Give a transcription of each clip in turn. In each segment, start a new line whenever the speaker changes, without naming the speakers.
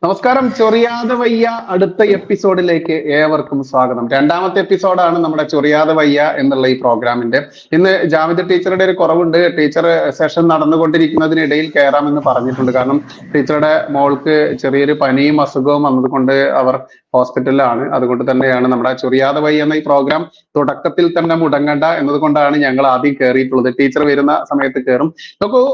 നമസ്കാരം. ചൊറിയാതെ വയ്യ അടുത്ത എപ്പിസോഡിലേക്ക് ഏവർക്കും സ്വാഗതം. രണ്ടാമത്തെ എപ്പിസോഡാണ് നമ്മുടെ ചൊറിയാതെ വയ്യ എന്നുള്ള ഈ പ്രോഗ്രാമിന്റെ. ഇന്ന് ജാമിദ ടീച്ചറുടെ ഒരു കുറവുണ്ട്. ടീച്ചർ സെഷൻ നടന്നുകൊണ്ടിരിക്കുന്നതിനിടയിൽ കയറാമെന്ന് പറഞ്ഞിട്ടുണ്ട്. കാരണം ടീച്ചറുടെ മോൾക്ക് ചെറിയൊരു പനിയും അസുഖവും വന്നതുകൊണ്ട് അവർ ഹോസ്പിറ്റലിലാണ്. അതുകൊണ്ട് തന്നെയാണ് നമ്മുടെ ചൊറിയാതെ വയ്യ എന്ന ഈ പ്രോഗ്രാം തുടക്കത്തിൽ തന്നെ മുടങ്ങണ്ട എന്നതുകൊണ്ടാണ് ഞങ്ങൾ ആദ്യം കയറിയിട്ടുള്ളത്. ടീച്ചർ വരുന്ന സമയത്ത് കയറും. നോക്കൂ,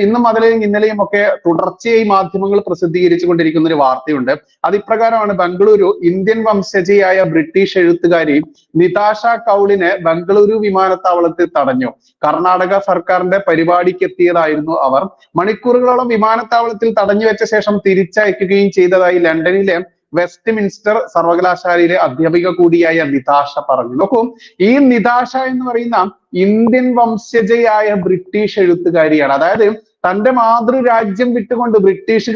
ഇന്നും അതിലെയും ഇന്നലെയും ഒക്കെ തുടർച്ചയായി മാധ്യമങ്ങൾ പ്രസിദ്ധീകരിച്ചുകൊണ്ടിരിക്കുന്ന ഒരു വാർത്തയുണ്ട്. അത് ഇപ്രകാരമാണ്: ബംഗളൂരു ഇന്ത്യൻ വംശജയായ ബ്രിട്ടീഷ് എഴുത്തുകാരി നിതാഷ കൗളിനെ ബംഗളൂരു വിമാനത്താവളത്തിൽ തടഞ്ഞു. കർണാടക സർക്കാരിന്റെ പരിപാടിക്ക് എത്തിയതായിരുന്നു അവർ. മണിക്കൂറുകളോളം വിമാനത്താവളത്തിൽ തടഞ്ഞു വെച്ച ശേഷം തിരിച്ചയക്കുകയും ചെയ്തതായി ലണ്ടനിലെ വെസ്റ്റ് മിൻസ്റ്റർ സർവകലാശാലയിലെ അധ്യാപിക കൂടിയായ നിതാഷ പറഞ്ഞു. നോക്കൂ, ഈ നിതാഷ എന്ന് പറയുന്ന ഇന്ത്യൻ വംശജയായ ബ്രിട്ടീഷ് എഴുത്തുകാരിയാണ്. അതായത് തന്റെ മാതൃരാജ്യം വിട്ടുകൊണ്ട് ബ്രിട്ടീഷ്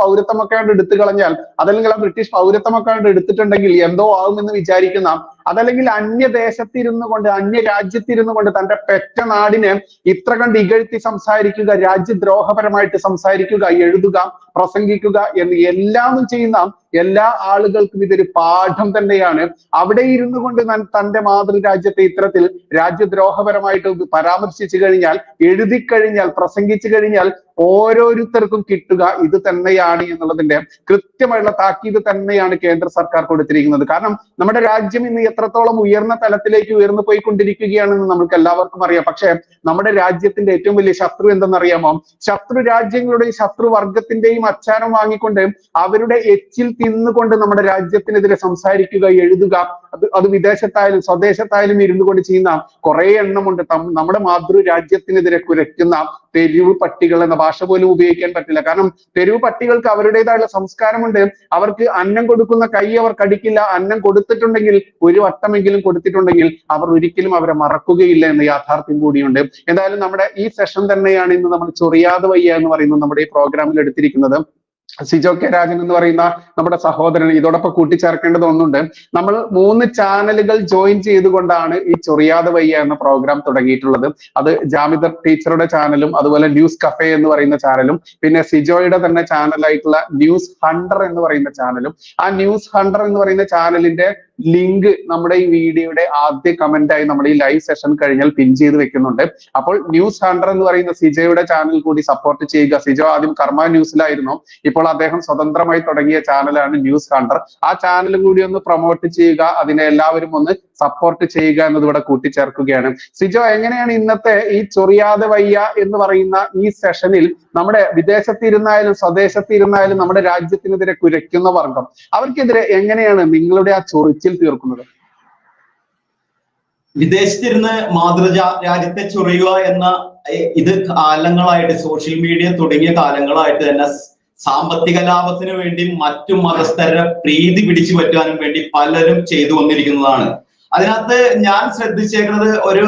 പൗരത്വമൊക്കെ കൊണ്ട് എടുത്തു കളഞ്ഞാൽ, അതല്ലെങ്കിൽ ആ ബ്രിട്ടീഷ് പൗരത്വമൊക്കെ കൊണ്ട് എടുത്തിട്ടുണ്ടെങ്കിൽ എന്തോ ആകുമെന്ന് വിചാരിക്കുന്ന, അതല്ലെങ്കിൽ അന്യദേശത്തിരുന്നു കൊണ്ട് അന്യരാജ്യത്തിരുന്നു കൊണ്ട് തന്റെ പെറ്റ നാടിനെ ഇത്ര കണ്ട് ഇകഴ്ത്തി സംസാരിക്കുക, രാജ്യദ്രോഹപരമായിട്ട് സംസാരിക്കുക, എഴുതുക, പ്രസംഗിക്കുക എന്ന് എല്ലാം ചെയ്യുന്ന എല്ലാ ആളുകൾക്കും ഇതൊരു പാഠം തന്നെയാണ്. അവിടെ ഇരുന്നു കൊണ്ട് തന്റെ മാതൃരാജ്യത്തെ ഇത്തരത്തിൽ രാജ്യദ്രോഹപരമായിട്ട് പരാമർശിച്ചു കഴിഞ്ഞാൽ, എഴുതി കഴിഞ്ഞാൽ, പ്രസംഗിച്ചു കഴിഞ്ഞാൽ ഓരോരുത്തർക്കും കിട്ടുക ഇത് തന്നെയാണ് എന്നുള്ളതിന്റെ കൃത്യമായുള്ള താക്കീത് തന്നെയാണ് കേന്ദ്ര സർക്കാർ കൊടുത്തിരിക്കുന്നത്. കാരണം നമ്മുടെ രാജ്യം ഇന്ന് എത്രത്തോളം ഉയർന്ന തലത്തിലേക്ക് ഉയർന്നു പോയിക്കൊണ്ടിരിക്കുകയാണെന്ന് നമുക്ക് എല്ലാവർക്കും അറിയാം. പക്ഷെ നമ്മുടെ രാജ്യത്തിന്റെ ഏറ്റവും വലിയ ശത്രു എന്തെന്നറിയാമോ? ശത്രു രാജ്യങ്ങളുടെയും ശത്രുവർഗത്തിന്റെയും അച്ചാരം വാങ്ങിക്കൊണ്ട് അവരുടെ എച്ചിൽ തിന്നുകൊണ്ട് നമ്മുടെ രാജ്യത്തിനെതിരെ സംസാരിക്കുക, എഴുതുക, അത് വിദേശത്തായാലും സ്വദേശത്തായാലും ഇരുന്നു കൊണ്ട് ചെയ്യുന്ന കുറെ എണ്ണമുണ്ട്. നമ്മുടെ മാതൃരാജ്യത്തിനെതിരെ കുരയ്ക്കുന്ന തെരുവ് പട്ടികൾ എന്ന ഭാഷ പോലും ഉപയോഗിക്കാൻ പറ്റില്ല. കാരണം തെരുവ് പട്ടികൾക്ക് അവരുടേതായുള്ള സംസ്കാരമുണ്ട്. അവർക്ക് അന്നം കൊടുക്കുന്ന കൈ അവർ കടിക്കില്ല. അന്നം കൊടുത്തിട്ടുണ്ടെങ്കിൽ, ഒരു വട്ടമെങ്കിലും കൊടുത്തിട്ടുണ്ടെങ്കിൽ അവർ ഒരിക്കലും അവരെ മറക്കുകയില്ല എന്ന യാഥാർത്ഥ്യം കൂടിയുണ്ട്. എന്തായാലും നമ്മുടെ ഈ സെഷൻ തന്നെയാണ് ഇന്ന് നമ്മൾ ചൊറിയാതെ വയ്യ എന്ന് പറയുന്നത് നമ്മുടെ ഈ പ്രോഗ്രാമിൽ എടുത്തിരിക്കുന്നത്. സിജോ കെ രാജൻ എന്ന് പറയുന്ന നമ്മുടെ സഹോദരൻ ഇതോടൊപ്പം കൂട്ടിച്ചേർക്കേണ്ടത് ഒന്നുണ്ട്. നമ്മൾ 3 ചാനലുകൾ ജോയിൻ ചെയ്തുകൊണ്ടാണ് ഈ ചൊറിയാതെ വയ്യ എന്ന പ്രോഗ്രാം തുടങ്ങിയിട്ടുള്ളത്. അത് ജാമിദ ടീച്ചറുടെ ചാനലും, അതുപോലെ ന്യൂസ് കഫേ എന്ന് പറയുന്ന ചാനലും, പിന്നെ സിജോയുടെ തന്നെ ചാനലായിട്ടുള്ള ന്യൂസ് ഹണ്ടർ എന്ന് പറയുന്ന ചാനലും. ആ ന്യൂസ് ഹണ്ടർ എന്ന് പറയുന്ന ചാനലിന്റെ ലിങ്ക് നമ്മുടെ ഈ വീഡിയോയുടെ ആദ്യ കമന്റായി നമ്മൾ ഈ ലൈവ് സെഷൻ കഴിഞ്ഞാൽ പിൻ ചെയ്ത് വെക്കുന്നുണ്ട്. അപ്പോൾ ന്യൂസ് ഹണ്ടർ എന്ന് പറയുന്ന സിജോയുടെ ചാനൽ കൂടി സപ്പോർട്ട് ചെയ്യുക. സിജോ ആദ്യം കർമ്മ ന്യൂസിലായിരുന്നു, ഇപ്പോൾ അദ്ദേഹം സ്വതന്ത്രമായി തുടങ്ങിയ ചാനലാണ് ന്യൂസ് ഹണ്ടർ. ആ ചാനലും കൂടി ഒന്ന് പ്രൊമോട്ട് ചെയ്യുക, അതിനെ എല്ലാവരും ഒന്ന് സപ്പോർട്ട് ചെയ്യുക എന്നത് ഇവിടെ കൂട്ടിച്ചേർക്കുകയാണ്. സിജോ, എങ്ങനെയാണ് ഇന്നത്തെ ഈ ചൊറിയാതെ വയ്യ എന്ന് പറയുന്ന ഈ സെഷനിൽ നമ്മുടെ വിദേശത്തിരുന്നായാലും സ്വദേശത്തിരുന്നായാലും നമ്മുടെ രാജ്യത്തിനെതിരെ കുരയ്ക്കുന്ന വർഗം, അവർക്കെതിരെ എങ്ങനെയാണ് നിങ്ങളുടെ ആ ചൊറിച്ചിൽ തീർക്കുന്നത്?
വിദേശത്തിരുന്ന് മാതൃരാജ്യത്തെ ചൊറിയുക എന്ന ഇത് കാലങ്ങളായിട്ട്, സോഷ്യൽ മീഡിയ തുടങ്ങിയ കാലങ്ങളായിട്ട് തന്നെ സാമ്പത്തിക ലാഭത്തിന് വേണ്ടി മറ്റു മതസ്ഥരുടെ പ്രീതി പിടിച്ചു പറ്റാനും വേണ്ടി പലരും ചെയ്തു വന്നിരിക്കുന്നതാണ്. അതിനകത്ത് ഞാൻ ശ്രദ്ധിച്ചേക്കുന്നത് ഒരു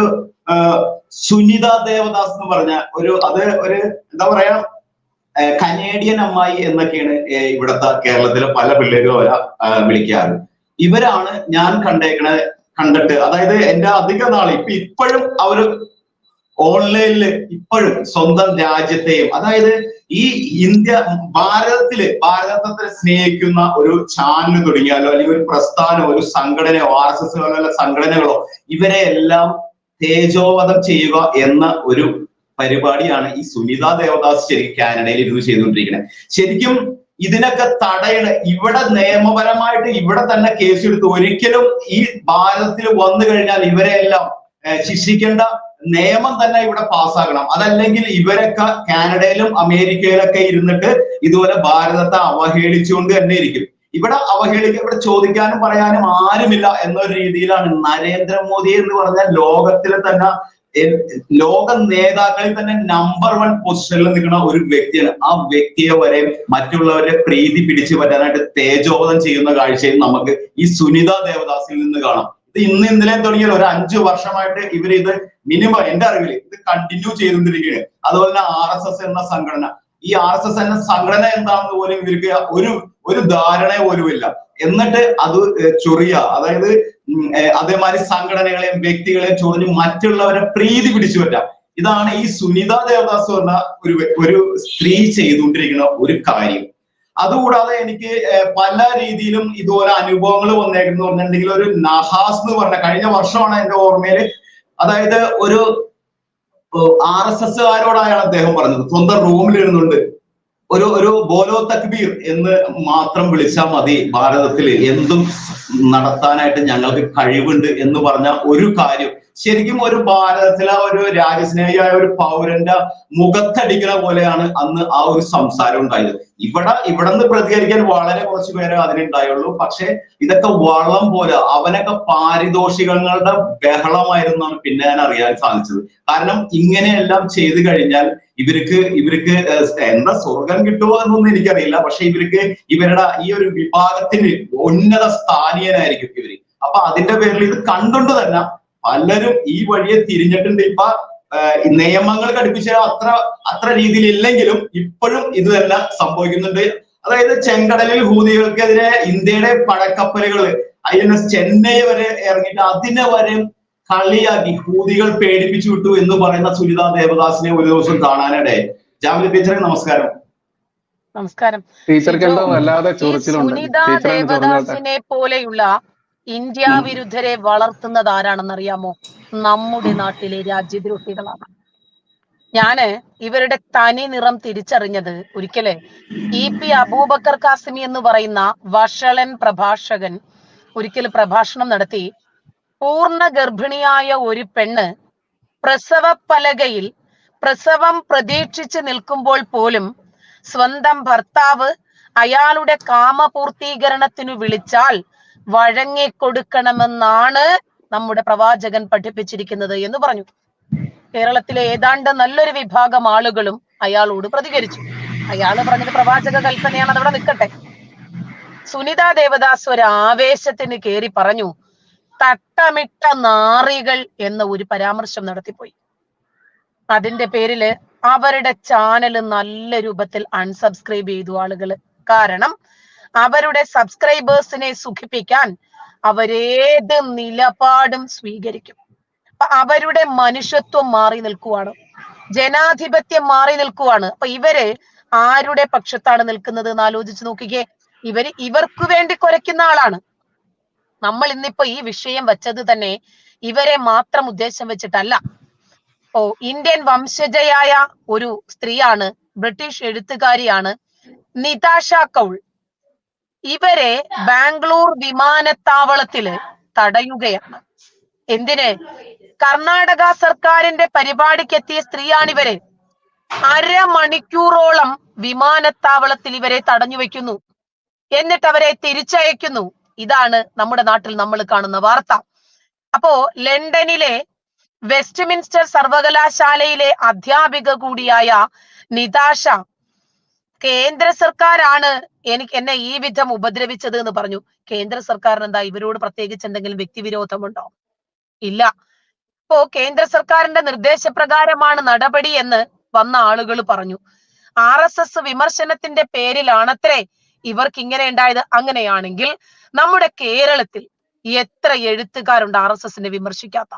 സുനിത ദേവദാസ് എന്ന് പറഞ്ഞ ഒരു എന്താ പറയാ, കനേഡിയൻ അമ്മായി എന്നൊക്കെയാണ് ഇവിടുത്തെ കേരളത്തിലെ പല പിള്ളേരും അവരെ വിളിക്കാറ്. ഇവരാണ് ഞാൻ കണ്ടിട്ട്, അതായത് എന്റെ അധിക നാൾ ഇപ്പോഴും അവര് ഓൺലൈനിൽ ഇപ്പോഴും സ്വന്തം രാജ്യത്തെയും, അതായത് ഈ ഭാരതത്തെ സ്നേഹിക്കുന്ന ഒരു ചാനൽ തുടങ്ങിയാലോ, അല്ലെങ്കിൽ ഒരു പ്രസ്ഥാനമോ, ഒരു സംഘടനയോ, RSS പോലുള്ള സംഘടനകളോ, ഇവരെ എല്ലാം തേജോവധം ചെയ്യുക എന്ന ഒരു പരിപാടിയാണ് ഈ സുനിത ദേവദാസ് ശരിക്കും കാനഡയിൽ ഇരുന്ന് ചെയ്തുകൊണ്ടിരിക്കുന്നത്. ശരിക്കും ഇതിനൊക്കെ തടയണ, ഇവിടെ നിയമപരമായിട്ട് ഇവിടെ തന്നെ കേസെടുത്ത് ഒരിക്കലും ഈ ഭാരതത്തിൽ വന്നു കഴിഞ്ഞാൽ ഇവരെ എല്ലാം ശിക്ഷിക്കേണ്ട നിയമം തന്നെ ഇവിടെ പാസ്സാകണം. അതല്ലെങ്കിൽ ഇവരൊക്കെ കാനഡയിലും അമേരിക്കയിലൊക്കെ ഇരുന്നിട്ട് ഇതുപോലെ ഭാരതത്തെ അവഹേളിച്ചുകൊണ്ട് തന്നെ ഇരിക്കും. ഇവിടെ ഇവിടെ ചോദിക്കാനും പറയാനും ആരുമില്ല എന്നൊരു രീതിയിലാണ് നരേന്ദ്രമോദി എന്ന് പറഞ്ഞാൽ ലോകത്തിലെ തന്നെ ലോക നേതാക്കളിൽ തന്നെ നമ്പർ 1 പൊസിഷനിൽ നിൽക്കുന്ന ഒരു വ്യക്തിയാണ്. ആ വ്യക്തിയെ വരെ മറ്റുള്ളവരെ പ്രീതി പിടിച്ചു പറ്റാനായിട്ട് തേജോവധം ചെയ്യുന്ന കാഴ്ചയും നമുക്ക് ഈ സുനിത ദേവദാസിൽ നിന്ന് കാണാം. ഇത് ഇന്നലെ തുടങ്ങിയാൽ ഒരു 5 വർഷമായിട്ട് ഇവർ ഇത് മിനിമം എന്റെ അറിവിൽ ഇത് കണ്ടിന്യൂ ചെയ്തുകൊണ്ടിരിക്കുകയാണ്. അതുപോലെ തന്നെ RSS എന്ന സംഘടന, ഈ RSS എന്ന സംഘടന എന്താണെന്ന് പോലും ഇവർക്ക് ഒരു ധാരണ പോലുമില്ല. എന്നിട്ട് അത് ചൊറിയ, അതായത് അതേമാതിരി സംഘടനകളെയും വ്യക്തികളെയും ചൊറിഞ്ഞ് മറ്റുള്ളവരെ പ്രീതി പിടിച്ചു പറ്റാം. ഇതാണ് ഈ സുനിത ദേവദാസ് പറഞ്ഞ ഒരു സ്ത്രീ ചെയ്തുകൊണ്ടിരിക്കുന്ന ഒരു കാര്യം. അതുകൂടാതെ എനിക്ക് പല രീതിയിലും ഇതുപോലെ അനുഭവങ്ങൾ വന്നേക്കെന്ന് പറഞ്ഞിട്ടുണ്ടെങ്കിൽ ഒരു നഹാസ് എന്ന് പറഞ്ഞ കഴിഞ്ഞ വർഷമാണ് എന്റെ ഓർമ്മയില്, അതായത് ഒരു RSSകാരോടായാണ് അദ്ദേഹം പറഞ്ഞത്, സ്വന്തം റൂമിലിരുന്നുണ്ട് ഒരു ബോലോ തക്ബീർ എന്ന് മാത്രം വിളിച്ചാൽ മതി, ഭാരതത്തിൽ എന്തും നടത്താനായിട്ട് ഞങ്ങൾക്ക് കഴിവുണ്ട് എന്ന് പറഞ്ഞ ഒരു കാര്യം ശരിക്കും ഒരു ഭാരതത്തിലെ ഒരു രാജ്യസ്നേഹിയായ ഒരു പൗരന്റെ മുഖത്തടിക്കുന്ന പോലെയാണ് അന്ന് ആ ഒരു സംസാരം ഉണ്ടായത്. ഇവിടെ നിന്ന് പ്രതികരിക്കാൻ വളരെ കുറച്ച് പേരെ അതിനുണ്ടായുള്ളൂ. പക്ഷെ ഇതൊക്കെ വള്ളം പോലെ അവനൊക്കെ പാരിതോഷികങ്ങളുടെ ബഹളമായിരുന്നാണ് പിന്നെ ഞാൻ അറിയാൻ സാധിച്ചത്. കാരണം ഇങ്ങനെയെല്ലാം ചെയ്തു കഴിഞ്ഞാൽ ഇവർക്ക് എന്താ സ്വർഗം കിട്ടുമോ എന്നൊന്നും എനിക്കറിയില്ല. പക്ഷെ ഇവരുടെ ഈ ഒരു വിഭാഗത്തിന് ഉന്നത സ്ഥാനീയനായിരിക്കും ഇവര്. അപ്പൊ അതിന്റെ പേരിൽ ഇത് കണ്ടുകൊണ്ട് തന്നെ പലരും ഈ വഴിയെ തിരിഞ്ഞിട്ടുണ്ട്. ഇപ്പൊ നിയമങ്ങൾ ഘടിപ്പിച്ച അത്ര രീതിയിൽ ഇല്ലെങ്കിലും ഇപ്പോഴും ഇത് തന്നെ സംഭവിക്കുന്നുണ്ട്. അതായത് ചെങ്കടലിൽ ഹൂതികൾക്കെതിരെ ഇന്ത്യയുടെ പടക്കപ്പലുകൾ INS ചെന്നൈ വരെ ഇറങ്ങിയിട്ട് അതിനെ വരെ കളിയാക്കി ഹൂതികൾ പേടിപ്പിച്ചു വിട്ടു എന്ന് പറയുന്ന സുനിത ദേവദാസിനെ ഒരു ദിവസം കാണാനിടയായി. ജാമില ടീച്ചറെ നമസ്കാരം.
നമസ്കാരം.
ടീച്ചർക്ക് എന്തോ വല്ലാതെ ചൊറിച്ചിലുണ്ട്.
സുനിത ദേവദാസിനെ പോലെയുള്ള ഇന്ത്യ വിരുദ്ധരെ വളർത്തുന്നത് ആരാണെന്നറിയാമോ? നമ്മുടെ നാട്ടിലെ രാജ്യദ്രോഹികളാണ്. ഞാന് ഇവരുടെ തനി നിറം തിരിച്ചറിഞ്ഞത് ഒരിക്കലേ EP അബൂബക്കർ കാസിമി എന്ന് പറയുന്ന വഷളൻ പ്രഭാഷകൻ ഒരിക്കൽ പ്രഭാഷണം നടത്തി. പൂർണ്ണ ഗർഭിണിയായ ഒരു പെണ്ണ് പ്രസവ പലകയിൽ പ്രസവം പ്രതീക്ഷിച്ച് നിൽക്കുമ്പോൾ പോലും സ്വന്തം ഭർത്താവ് അയാളുടെ കാമപൂർത്തീകരണത്തിനു വിളിച്ചാൽ വഴങ്ങിക്കൊടുക്കണമെന്നാണ് നമ്മുടെ പ്രവാചകൻ പഠിപ്പിച്ചിരിക്കുന്നത് എന്ന് പറഞ്ഞു. കേരളത്തിലെ ഏതാണ്ട് നല്ലൊരു വിഭാഗം ആളുകളും അയാളോട് പ്രതികരിച്ചു. അയാൾ പറഞ്ഞത് പ്രവാചക കൽപ്പനയാണ്, അതവിടെ നിൽക്കട്ടെ. സുനിത ദേവദാസ് ഒരു ആവേശത്തിന് കയറി പറഞ്ഞു, തട്ടമിട്ട നാറികൾ എന്ന ഒരു പരാമർശം നടത്തിപ്പോയി. അതിന്റെ പേരില് അവരുടെ ചാനൽ നല്ല രൂപത്തിൽ അൺസബ്സ്ക്രൈബ് ചെയ്തു ആളുകള്. കാരണം അവരുടെ സബ്സ്ക്രൈബേഴ്സിനെ സുഖിപ്പിക്കാൻ അവരേത് നിലപാടും സ്വീകരിക്കും. അപ്പൊ അവരുടെ മനുഷ്യത്വം മാറി നിൽക്കുവാണ്, ജനാധിപത്യം മാറി നിൽക്കുവാണ്. അപ്പൊ ഇവര് ആരുടെ പക്ഷത്താണ് നിൽക്കുന്നത് എന്ന് ആലോചിച്ച് നോക്കിക്കേ. ഇവർക്ക് വേണ്ടി കുരയ്ക്കുന്ന ആളാണ്. നമ്മൾ ഇന്നിപ്പോ ഈ വിഷയം വെച്ചത് തന്നെ ഇവരെ മാത്രം ഉദ്ദേശം വെച്ചിട്ടല്ല. ഇന്ത്യൻ വംശജയായ ഒരു സ്ത്രീയാണ്, ബ്രിട്ടീഷ് എഴുത്തുകാരിയാണ് നിതാഷ കൗൾ. ഇവരെ ബാംഗ്ലൂർ വിമാനത്താവളത്തില് തടയുകയാണ്. എന്തിന്? കർണാടക സർക്കാരിന്റെ പരിപാടിക്ക് എത്തിയ സ്ത്രീയാണിവര്. അരമണിക്കൂറോളം വിമാനത്താവളത്തിൽ ഇവരെ തടഞ്ഞു വെക്കുന്നു, എന്നിട്ട് അവരെ തിരിച്ചയക്കുന്നു. ഇതാണ് നമ്മുടെ നാട്ടിൽ നമ്മൾ കാണുന്ന വാർത്ത. അപ്പോ ലണ്ടനിലെ വെസ്റ്റ്മിൻസ്റ്റർ സർവകലാശാലയിലെ അധ്യാപിക കൂടിയായ നിതാഷ കേന്ദ്ര സർക്കാരാണ് എന്നെ ഈ വിധം ഉപദ്രവിച്ചത് എന്ന് പറഞ്ഞു. കേന്ദ്ര സർക്കാരിന് എന്താ ഇവരോട് പ്രത്യേകിച്ച് എന്തെങ്കിലും വ്യക്തിവിരോധമുണ്ടോ? ഇല്ല. ഇപ്പോ കേന്ദ്ര സർക്കാരിന്റെ നിർദ്ദേശപ്രകാരമാണ് നടപടി എന്ന് വന്ന ആളുകൾ പറഞ്ഞു. RSS വിമർശനത്തിന്റെ പേരിലാണത്രേ ഇവർക്ക് ഇങ്ങനെ ഉണ്ടായത്. അങ്ങനെയാണെങ്കിൽ നമ്മുടെ കേരളത്തിൽ എത്ര എഴുത്തുകാരുണ്ട് RSSനെ വിമർശിക്കാത്ത?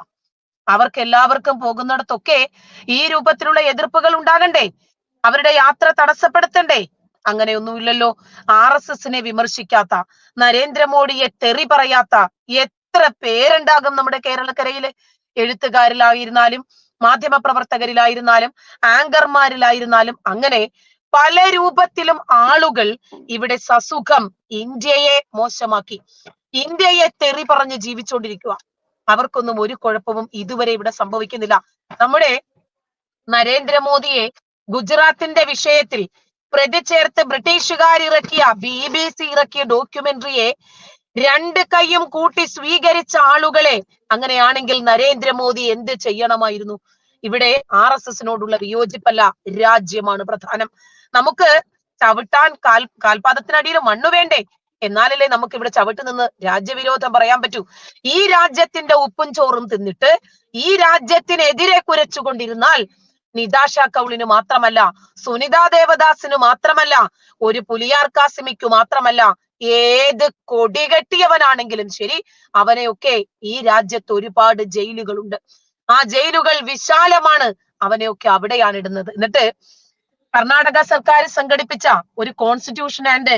അവർക്ക് എല്ലാവർക്കും പോകുന്നിടത്തൊക്കെ ഈ രൂപത്തിലുള്ള എതിർപ്പുകൾ ഉണ്ടാകണ്ടേ? അവരുടെ യാത്ര തടസ്സപ്പെടുത്തണ്ടേ? അങ്ങനെയൊന്നുമില്ലല്ലോ. RSSനെ വിമർശിക്കാത്ത, നരേന്ദ്രമോദിയെ തെറി പറയാത്ത എത്ര പേരുണ്ടാകും നമ്മുടെ കേരളക്കരയില്? എഴുത്തുകാരിലായിരുന്നാലും മാധ്യമപ്രവർത്തകരിലായിരുന്നാലും ആങ്കർമാരിലായിരുന്നാലും അങ്ങനെ പല രൂപത്തിലും ആളുകൾ ഇവിടെ സസുഖം ഇന്ത്യയെ മോശമാക്കി, ഇന്ത്യയെ തെറി പറഞ്ഞ് ജീവിച്ചുകൊണ്ടിരിക്കുക. അവർക്കൊന്നും ഒരു കുഴപ്പവും ഇതുവരെ ഇവിടെ സംഭവിക്കുന്നില്ല. നമ്മുടെ നരേന്ദ്രമോദിയെ ഗുജറാത്തിന്റെ വിഷയത്തിൽ പ്രതി ചേർത്ത് ബ്രിട്ടീഷുകാർ ഇറക്കിയ BBC ഇറക്കിയ ഡോക്യുമെന്ററിയെ രണ്ട് കൈയും കൂട്ടി സ്വീകരിച്ച ആളുകളെ, അങ്ങനെയാണെങ്കിൽ നരേന്ദ്രമോദി എന്ത് ചെയ്യണമായിരുന്നു? ഇവിടെ RSSനോടുള്ള വിയോജിപ്പല്ല, രാജ്യമാണ് പ്രധാനം. നമുക്ക് ചവിട്ടാൻ കാൽപാദത്തിനടിയിൽ മണ്ണു വേണ്ടേ? എന്നാലല്ലേ നമുക്ക് ഇവിടെ ചവിട്ട് നിന്ന് രാജ്യവിരോധം പറയാൻ പറ്റൂ. ഈ രാജ്യത്തിന്റെ ഉപ്പും ചോറും തിന്നിട്ട് ഈ രാജ്യത്തിനെതിരെ കുരച്ചുകൊണ്ടിരുന്നാൽ നിതാഷ കൗളിന് മാത്രമല്ല, സുനിത ദേവദാസിന് മാത്രമല്ല, ഒരു പുലിയാർ കാസിമിക്ക് മാത്രമല്ല, ഏത് കൊടികെട്ടിയവനാണെങ്കിലും ശരി, അവനെയൊക്കെ ഈ രാജ്യത്ത് ഒരുപാട് ജയിലുകളുണ്ട്. ആ ജയിലുകൾ വിശാലമാണ്, അവനെയൊക്കെ അവിടെയാണ് ഇടുന്നത്. എന്നിട്ട് കർണാടക സർക്കാർ സംഘടിപ്പിച്ച ഒരു കോൺസ്റ്റിറ്റ്യൂഷൻ ആൻഡ്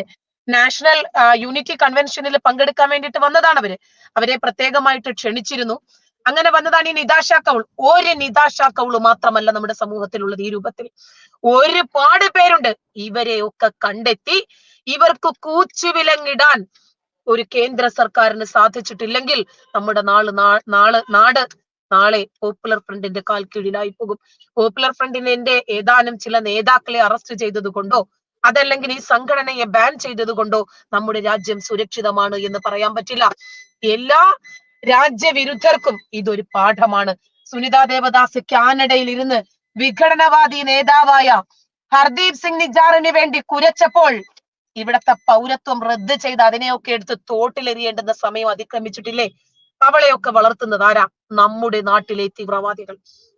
നാഷണൽ യൂണിറ്റി കൺവെൻഷനിൽ പങ്കെടുക്കാൻ വേണ്ടിയിട്ട് വന്നതാണ് അവരെ പ്രത്യേകമായിട്ട് ക്ഷണിച്ചിരുന്നു. അങ്ങനെ വന്നതാണ് ഈ നിതാഷ കൗൾ. ഒരു നിതാഷ കൗൾ മാത്രമല്ല നമ്മുടെ സമൂഹത്തിലുള്ളത്. ഈ രൂപത്തിൽ ഒരുപാട് പേരുണ്ട്. ഇവരെയൊക്കെ കണ്ടെത്തി ഇവർക്ക് കൂച്ചുവിലങ്ങിടാൻ ഒരു കേന്ദ്ര സർക്കാരിന് സാധിച്ചിട്ടില്ലെങ്കിൽ നമ്മുടെ നാളെ പോപ്പുലർ ഫ്രണ്ടിന്റെ കാൽ കീഴിലായി പോകും. പോപ്പുലർ ഫ്രണ്ടിന്റെ ഏതാനും ചില നേതാക്കളെ അറസ്റ്റ് ചെയ്തത് കൊണ്ടോ അതല്ലെങ്കിൽ ഈ സംഘടനയെ ബാൻ ചെയ്തത് കൊണ്ടോ നമ്മുടെ രാജ്യം സുരക്ഷിതമാണ് എന്ന് പറയാൻ പറ്റില്ല. എല്ലാ രാജ്യവിരുദ്ധർക്കും ഇതൊരു പാഠമാണ്. സുനിത ദേവദാസ് കാനഡയിൽ ഇരുന്ന് വിഘടനവാദി നേതാവായ ഹർദീപ് സിംഗ് നിജാറിന് വേണ്ടി കുരച്ചപ്പോൾ ഇവിടത്തെ പൗരത്വം റദ്ദ് ചെയ്ത് അതിനെയൊക്കെ എടുത്ത് തോട്ടിലെറിയേണ്ടുന്ന സമയം അതിക്രമിച്ചിട്ടില്ലേ? അവളെയൊക്കെ വളർത്തുന്നത് ആരാ? നമ്മുടെ നാട്ടിലെ തീവ്രവാദികൾ,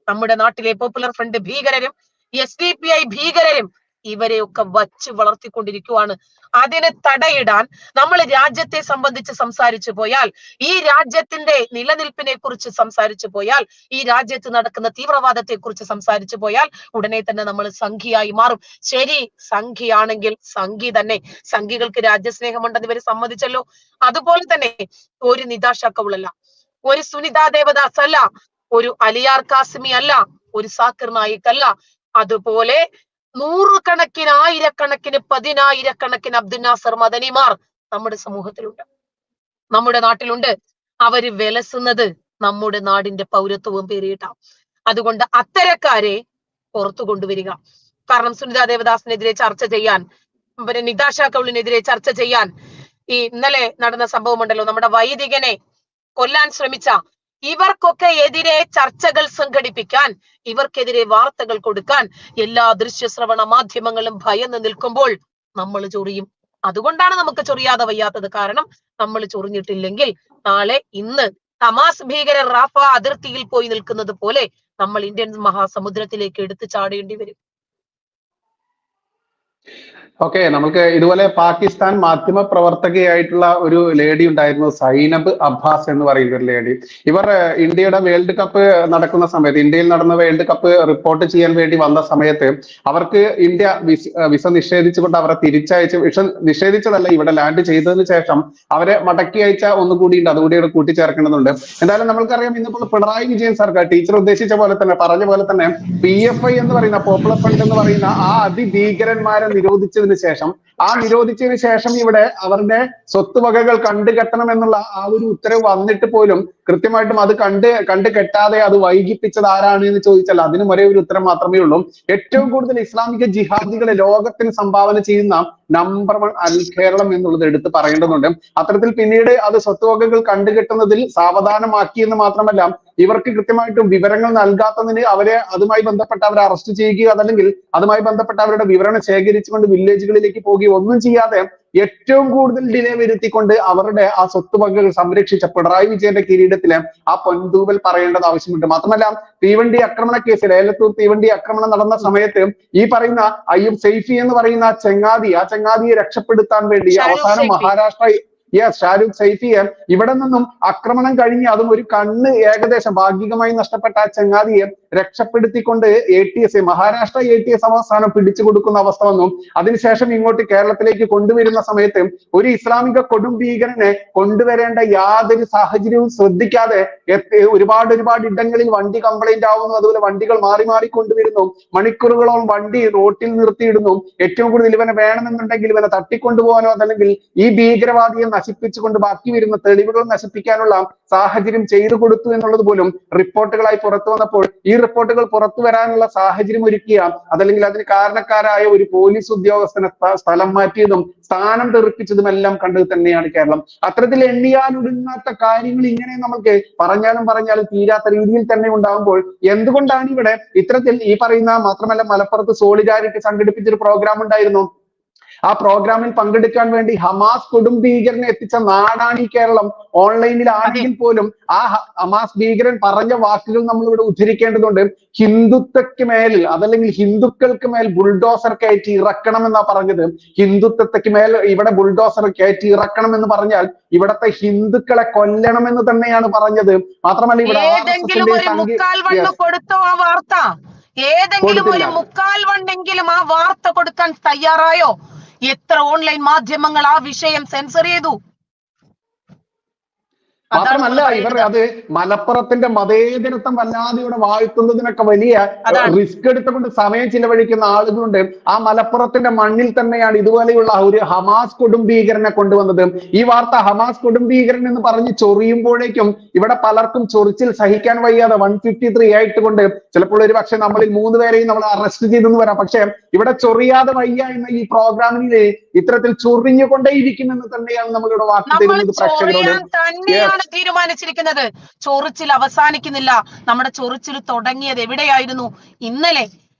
നമ്മുടെ നാട്ടിലെ പോപ്പുലർ ഫ്രണ്ട് ഭീകരരും SDPI ഭീകരരും ഇവരെയൊക്കെ വച്ച് വളർത്തിക്കൊണ്ടിരിക്കുവാണ്. അതിന് തടയിടാൻ നമ്മൾ രാജ്യത്തെ സംബന്ധിച്ച് സംസാരിച്ചു പോയാൽ, ഈ രാജ്യത്തിന്റെ നിലനിൽപ്പിനെ കുറിച്ച് സംസാരിച്ചു പോയാൽ, ഈ രാജ്യത്ത് നടക്കുന്ന തീവ്രവാദത്തെ കുറിച്ച് സംസാരിച്ചു പോയാൽ ഉടനെ തന്നെ നമ്മൾ സംഘിയായി മാറും. ശരി, സംഘിയാണെങ്കിൽ സംഘി തന്നെ. സംഘികൾക്ക് രാജ്യസ്നേഹമുണ്ടെന്ന് ഇവർ സമ്മതിച്ചല്ലോ. അതുപോലെ തന്നെ ഒരു നിതാഷ കൗളല്ല, ഒരു സുനിത ദേവദാസ് അല്ല, ഒരു അലിയാർ കാസിമി അല്ല, ഒരു സാക്കിർ നായിക് അല്ല. അതുപോലെ നൂറുകണക്കിന്, ആയിരക്കണക്കിന്, പതിനായിരക്കണക്കിന് അബ്ദുൽ നാസർ മദനിമാർ നമ്മുടെ സമൂഹത്തിലുണ്ട്, നമ്മുടെ നാട്ടിലുണ്ട്. അവര് വിലസുന്നത് നമ്മുടെ നാടിന്റെ പൗരത്വവും പേരിട്ടാം. അതുകൊണ്ട് അത്തരക്കാരെ പുറത്തു കൊണ്ടുവരിക. കാരണം സുനിത ദേവദാസിനെതിരെ ചർച്ച ചെയ്യാൻ, നിതാഷ കൗളിനെതിരെ ചർച്ച ചെയ്യാൻ, ഈ ഇന്നലെ നടന്ന സംഭവം ഉണ്ടല്ലോ, നമ്മുടെ വൈദികനെ കൊല്ലാൻ ശ്രമിച്ച ഇവർക്കൊക്കെ എതിരെ ചർച്ചകൾ സംഘടിപ്പിക്കാൻ, ഇവർക്കെതിരെ വാർത്തകൾ കൊടുക്കാൻ എല്ലാ ദൃശ്യശ്രവണ മാധ്യമങ്ങളും ഭയന്ന് നിൽക്കുമ്പോൾ നമ്മൾ ചൊറിയും. അതുകൊണ്ടാണ് നമുക്ക് ചൊറിയാതെ വയ്യാത്തത്. കാരണം നമ്മൾ ചൊറിഞ്ഞിട്ടില്ലെങ്കിൽ നാളെ ഇന്ന് ഹമാസ് ഭീകരർ റാഫ അതിർത്തിയിൽ പോയി നിൽക്കുന്നത് പോലെ നമ്മൾ ഇന്ത്യൻ മഹാസമുദ്രത്തിലേക്ക് എടുത്തു ചാടേണ്ടി വരും.
ഓക്കെ, നമുക്ക് ഇതുപോലെ പാകിസ്ഥാൻ മാധ്യമ പ്രവർത്തകയായിട്ടുള്ള ഒരു ലേഡി ഉണ്ടായിരുന്നു, സൈനബ് അബ്ബാസ് എന്ന് പറയുന്ന ഒരു ലേഡി. ഇവർ ഇന്ത്യയുടെ വേൾഡ് കപ്പ് നടക്കുന്ന സമയത്ത്, ഇന്ത്യയിൽ നടന്ന വേൾഡ് കപ്പ് റിപ്പോർട്ട് ചെയ്യാൻ വേണ്ടി വന്ന സമയത്ത് അവർക്ക് ഇന്ത്യ വിസ നിഷേധിച്ചുകൊണ്ട് അവരെ തിരിച്ചയച്ച്, വിസ നിഷേധിച്ചതല്ല, ഇവിടെ ലാൻഡ് ചെയ്തതിനു ശേഷം അവരെ മടക്കി അയച്ച ഒന്നുകൂടി ഉണ്ട്, അതുകൂടി ഇവിടെ കൂട്ടിച്ചേർക്കേണ്ടതുണ്ട്. എന്തായാലും നമ്മൾക്കറിയാം, ഇന്നിപ്പോൾ പിണറായി വിജയൻ സർക്കാർ ടീച്ചർ ഉദ്ദേശിച്ച പോലെ തന്നെ, പറഞ്ഞ പോലെ തന്നെ PFI എന്ന് പറയുന്ന പോപ്പുലർ ഫ്രണ്ട് എന്ന് പറയുന്ന ആ അതിഭീകരന്മാരെ നിരോധിച്ചതിന് ശേഷം ഇവിടെ അവരുടെ സ്വത്തുവകകൾ കണ്ടുകെട്ടണം എന്നുള്ള ആ ഒരു ഉത്തരവ് വന്നിട്ട് പോലും കൃത്യമായിട്ടും അത് കണ്ടു കെട്ടാതെ അത് വൈകിപ്പിച്ചത് ആരാണ് എന്ന് ചോദിച്ചാൽ അതിനും ഒരേ ഒരു ഉത്തരം മാത്രമേ ഉള്ളൂ. ഏറ്റവും കൂടുതൽ ഇസ്ലാമിക ജിഹാദികളെ ലോകത്തിന് സംഭാവന ചെയ്യുന്ന നമ്പർ 1 അൽ കേരളം എന്നുള്ളത് എടുത്ത് പറയേണ്ടതുണ്ട്. അത്തരത്തിൽ പിന്നീട് അത് സ്വത്തുവകകൾ കണ്ടുകെട്ടുന്നതിൽ സാവധാനമാക്കി എന്ന് മാത്രമല്ല, ഇവർക്ക് കൃത്യമായിട്ടും വിവരങ്ങൾ നൽകാത്തതിന് അതുമായി ബന്ധപ്പെട്ട് അവരെ അറസ്റ്റ് ചെയ്യുകയോ അതല്ലെങ്കിൽ അതുമായി ബന്ധപ്പെട്ട അവരുടെ വിവരണം ശേഖരിച്ചുകൊണ്ട് വില്ലേജുകളിലേക്ക് പോവുകയോ ഒന്നും ചെയ്യാതെ ഏറ്റവും കൂടുതൽ ഡിലേ വരുത്തിക്കൊണ്ട് അവരുടെ ആ സ്വത്തുവകകൾ സംരക്ഷിച്ച പിണറായി വിജയന്റെ കിരീടത്തിലെ ആ പൊൻതൂവൽ പറയേണ്ടത് ആവശ്യമുണ്ട്. മാത്രമല്ല, തീവണ്ടി ആക്രമണ കേസിൽ, ഏലത്തൂർ തീവണ്ടി ആക്രമണം നടന്ന സമയത്ത് ഈ പറയുന്ന അയ്യൂബ് സൈഫി എന്ന് പറയുന്ന ആ ചങ്ങാതിയെ രക്ഷപ്പെടുത്താൻ വേണ്ടി അവസാനം മഹാരാഷ്ട്ര ഷാരൂഖ് സൈഫിയെ ഇവിടെ നിന്നും ആക്രമണം കഴിഞ്ഞ് അതും ഒരു കണ്ണ് ഏകദേശം ഭാഗികമായി നഷ്ടപ്പെട്ട ആ ചങ്ങാതിയെ രക്ഷപ്പെടുത്തിക്കൊണ്ട് മഹാരാഷ്ട്ര ATS അവസാനം പിടിച്ചു കൊടുക്കുന്ന അവസ്ഥ വന്നു. അതിനുശേഷം ഇങ്ങോട്ട് കേരളത്തിലേക്ക് കൊണ്ടുവരുന്ന സമയത്ത് ഒരു ഇസ്ലാമിക കൊടും ഭീകരനെ കൊണ്ടുവരേണ്ട യാതൊരു സാഹചര്യവും ശ്രദ്ധിക്കാതെ ഒരുപാട് ഇടങ്ങളിൽ വണ്ടി കംപ്ലൈന്റ് ആവുന്നു, അതുപോലെ വണ്ടികൾ മാറി കൊണ്ടുവരുന്നു, മണിക്കൂറുകളോളം വണ്ടി റോട്ടിൽ നിർത്തിയിടുന്നു. ഏറ്റവും കൂടുതൽ ഇവനെ വേണമെന്നുണ്ടെങ്കിൽ ഇവനെ തട്ടിക്കൊണ്ടുപോകാനോ അതല്ലെങ്കിൽ ഈ ഭീകരവാദിയെ നശിപ്പിച്ചുകൊണ്ട് ബാക്കി വരുന്ന തെളിവുകൾ നശിപ്പിക്കാനുള്ള സാഹചര്യം ചെയ്തു കൊടുത്തു എന്നുള്ളത് പോലും റിപ്പോർട്ടുകളായി പുറത്തു വന്നപ്പോൾ ഈ റിപ്പോർട്ടുകൾ പുറത്തു വരാനുള്ള സാഹചര്യം ഒരുക്കിയ അതല്ലെങ്കിൽ അതിന് കാരണക്കാരായ ഒരു പോലീസ് ഉദ്യോഗസ്ഥനെ സ്ഥലം മാറ്റിയതും സ്ഥാനം തെറിപ്പിച്ചതും എല്ലാം കണ്ടത് തന്നെയാണ് കേരളം. അത്തരത്തിൽ എണ്ണിയാലൊടുങ്ങാത്ത കാര്യങ്ങൾ ഇങ്ങനെ നമുക്ക് പറഞ്ഞാലും തീരാത്ത രീതിയിൽ തന്നെ ഉണ്ടാകുമ്പോൾ എന്തുകൊണ്ടാണ് ഇവിടെ ഇത്തരത്തിൽ ഈ പറയുന്ന, മാത്രമല്ല മലപ്പുറത്ത് സോളിഡാരിറ്റി സംഘടിപ്പിച്ചൊരു പ്രോഗ്രാം ഉണ്ടായിരുന്നു. ആ പ്രോഗ്രാമിൽ പങ്കെടുക്കാൻ വേണ്ടി ഹമാസ് കൊടും ഭീകരനെ എത്തിച്ച നാടാണ് ഈ കേരളം. ഓൺലൈനിൽ ആണെങ്കിൽ പോലും ആ ഹമാസ് ഭീകരൻ പറഞ്ഞ വാക്കുകൾ നമ്മൾ ഇവിടെ ഉദ്ധരിക്കേണ്ടതുണ്ട്. ഹിന്ദുത്വക്ക് മേലിൽ അതല്ലെങ്കിൽ ഹിന്ദുക്കൾക്ക് മേൽ ബുൾഡോസർ കയറ്റി ഇറക്കണം എന്നാ പറഞ്ഞത്. ഹിന്ദുത്വക്ക് മേൽ ഇവിടെ ബുൾഡോസർ കയറ്റി ഇറക്കണം എന്ന് പറഞ്ഞാൽ ഇവിടത്തെ ഹിന്ദുക്കളെ കൊല്ലണം എന്ന് തന്നെയാണ് പറഞ്ഞത്. മാത്രമല്ല ഇവിടെ
കൊടുത്തോ ആ വാർത്ത? ഏതെങ്കിലും ഒരു മുക്കാൽ വണ്ണെങ്കിലും ആ വാർത്ത കൊടുക്കാൻ തയ്യാറായോ? എത്ര ഓൺലൈൻ മാധ്യമങ്ങൾ ആ വിഷയം സെൻസർ ചെയ്തു?
മാത്രമല്ല ഇവർ അത് മലപ്പുറത്തിന്റെ മതേതരത്വം വല്ലാതെ ഇവിടെ വാഴ്ത്തുന്നതിനൊക്കെ വലിയ റിസ്ക് എടുത്തുകൊണ്ട് സമയം ചിലവഴിക്കുന്ന ആളുകളുണ്ട്. ആ മലപ്പുറത്തിന്റെ മണ്ണിൽ തന്നെയാണ് ഇതുപോലെയുള്ള ഒരു ഹമാസ് കൊടുംഭീകരനെ കൊണ്ടുവന്നത്. ഈ വാർത്ത ഹമാസ് കൊടുംഭീകരൻ എന്ന് പറഞ്ഞ് ചൊറിയുമ്പോഴേക്കും ഇവിടെ പലർക്കും ചൊറിച്ചിൽ സഹിക്കാൻ വയ്യാതെ 153 ആയിട്ടുകൊണ്ട് ചിലപ്പോൾ ഒരു പക്ഷെ നമ്മളിൽ 3 പേരെയും നമ്മൾ അറസ്റ്റ് ചെയ്തെന്ന് വരാം. പക്ഷെ ഇവിടെ ചൊറിയാതെ വയ്യ എന്ന ഈ പ്രോഗ്രാമിനെ ഇത്തരത്തിൽ ചൊറിഞ്ഞുകൊണ്ടേയിരിക്കുമെന്ന് തന്നെയാണ് നമ്മളിവിടെ വാക്ക് തരുന്നത് പ്രേക്ഷകരോട്.
തീരുമാനിച്ചിരിക്കുന്നത്. ചൊറിച്ചിൽ അവസാനിക്കുന്നില്ല. നമ്മുടെ ചൊറിച്ചിൽ തുടങ്ങിയത് എവിടെയായിരുന്നു? ഇന്നലെ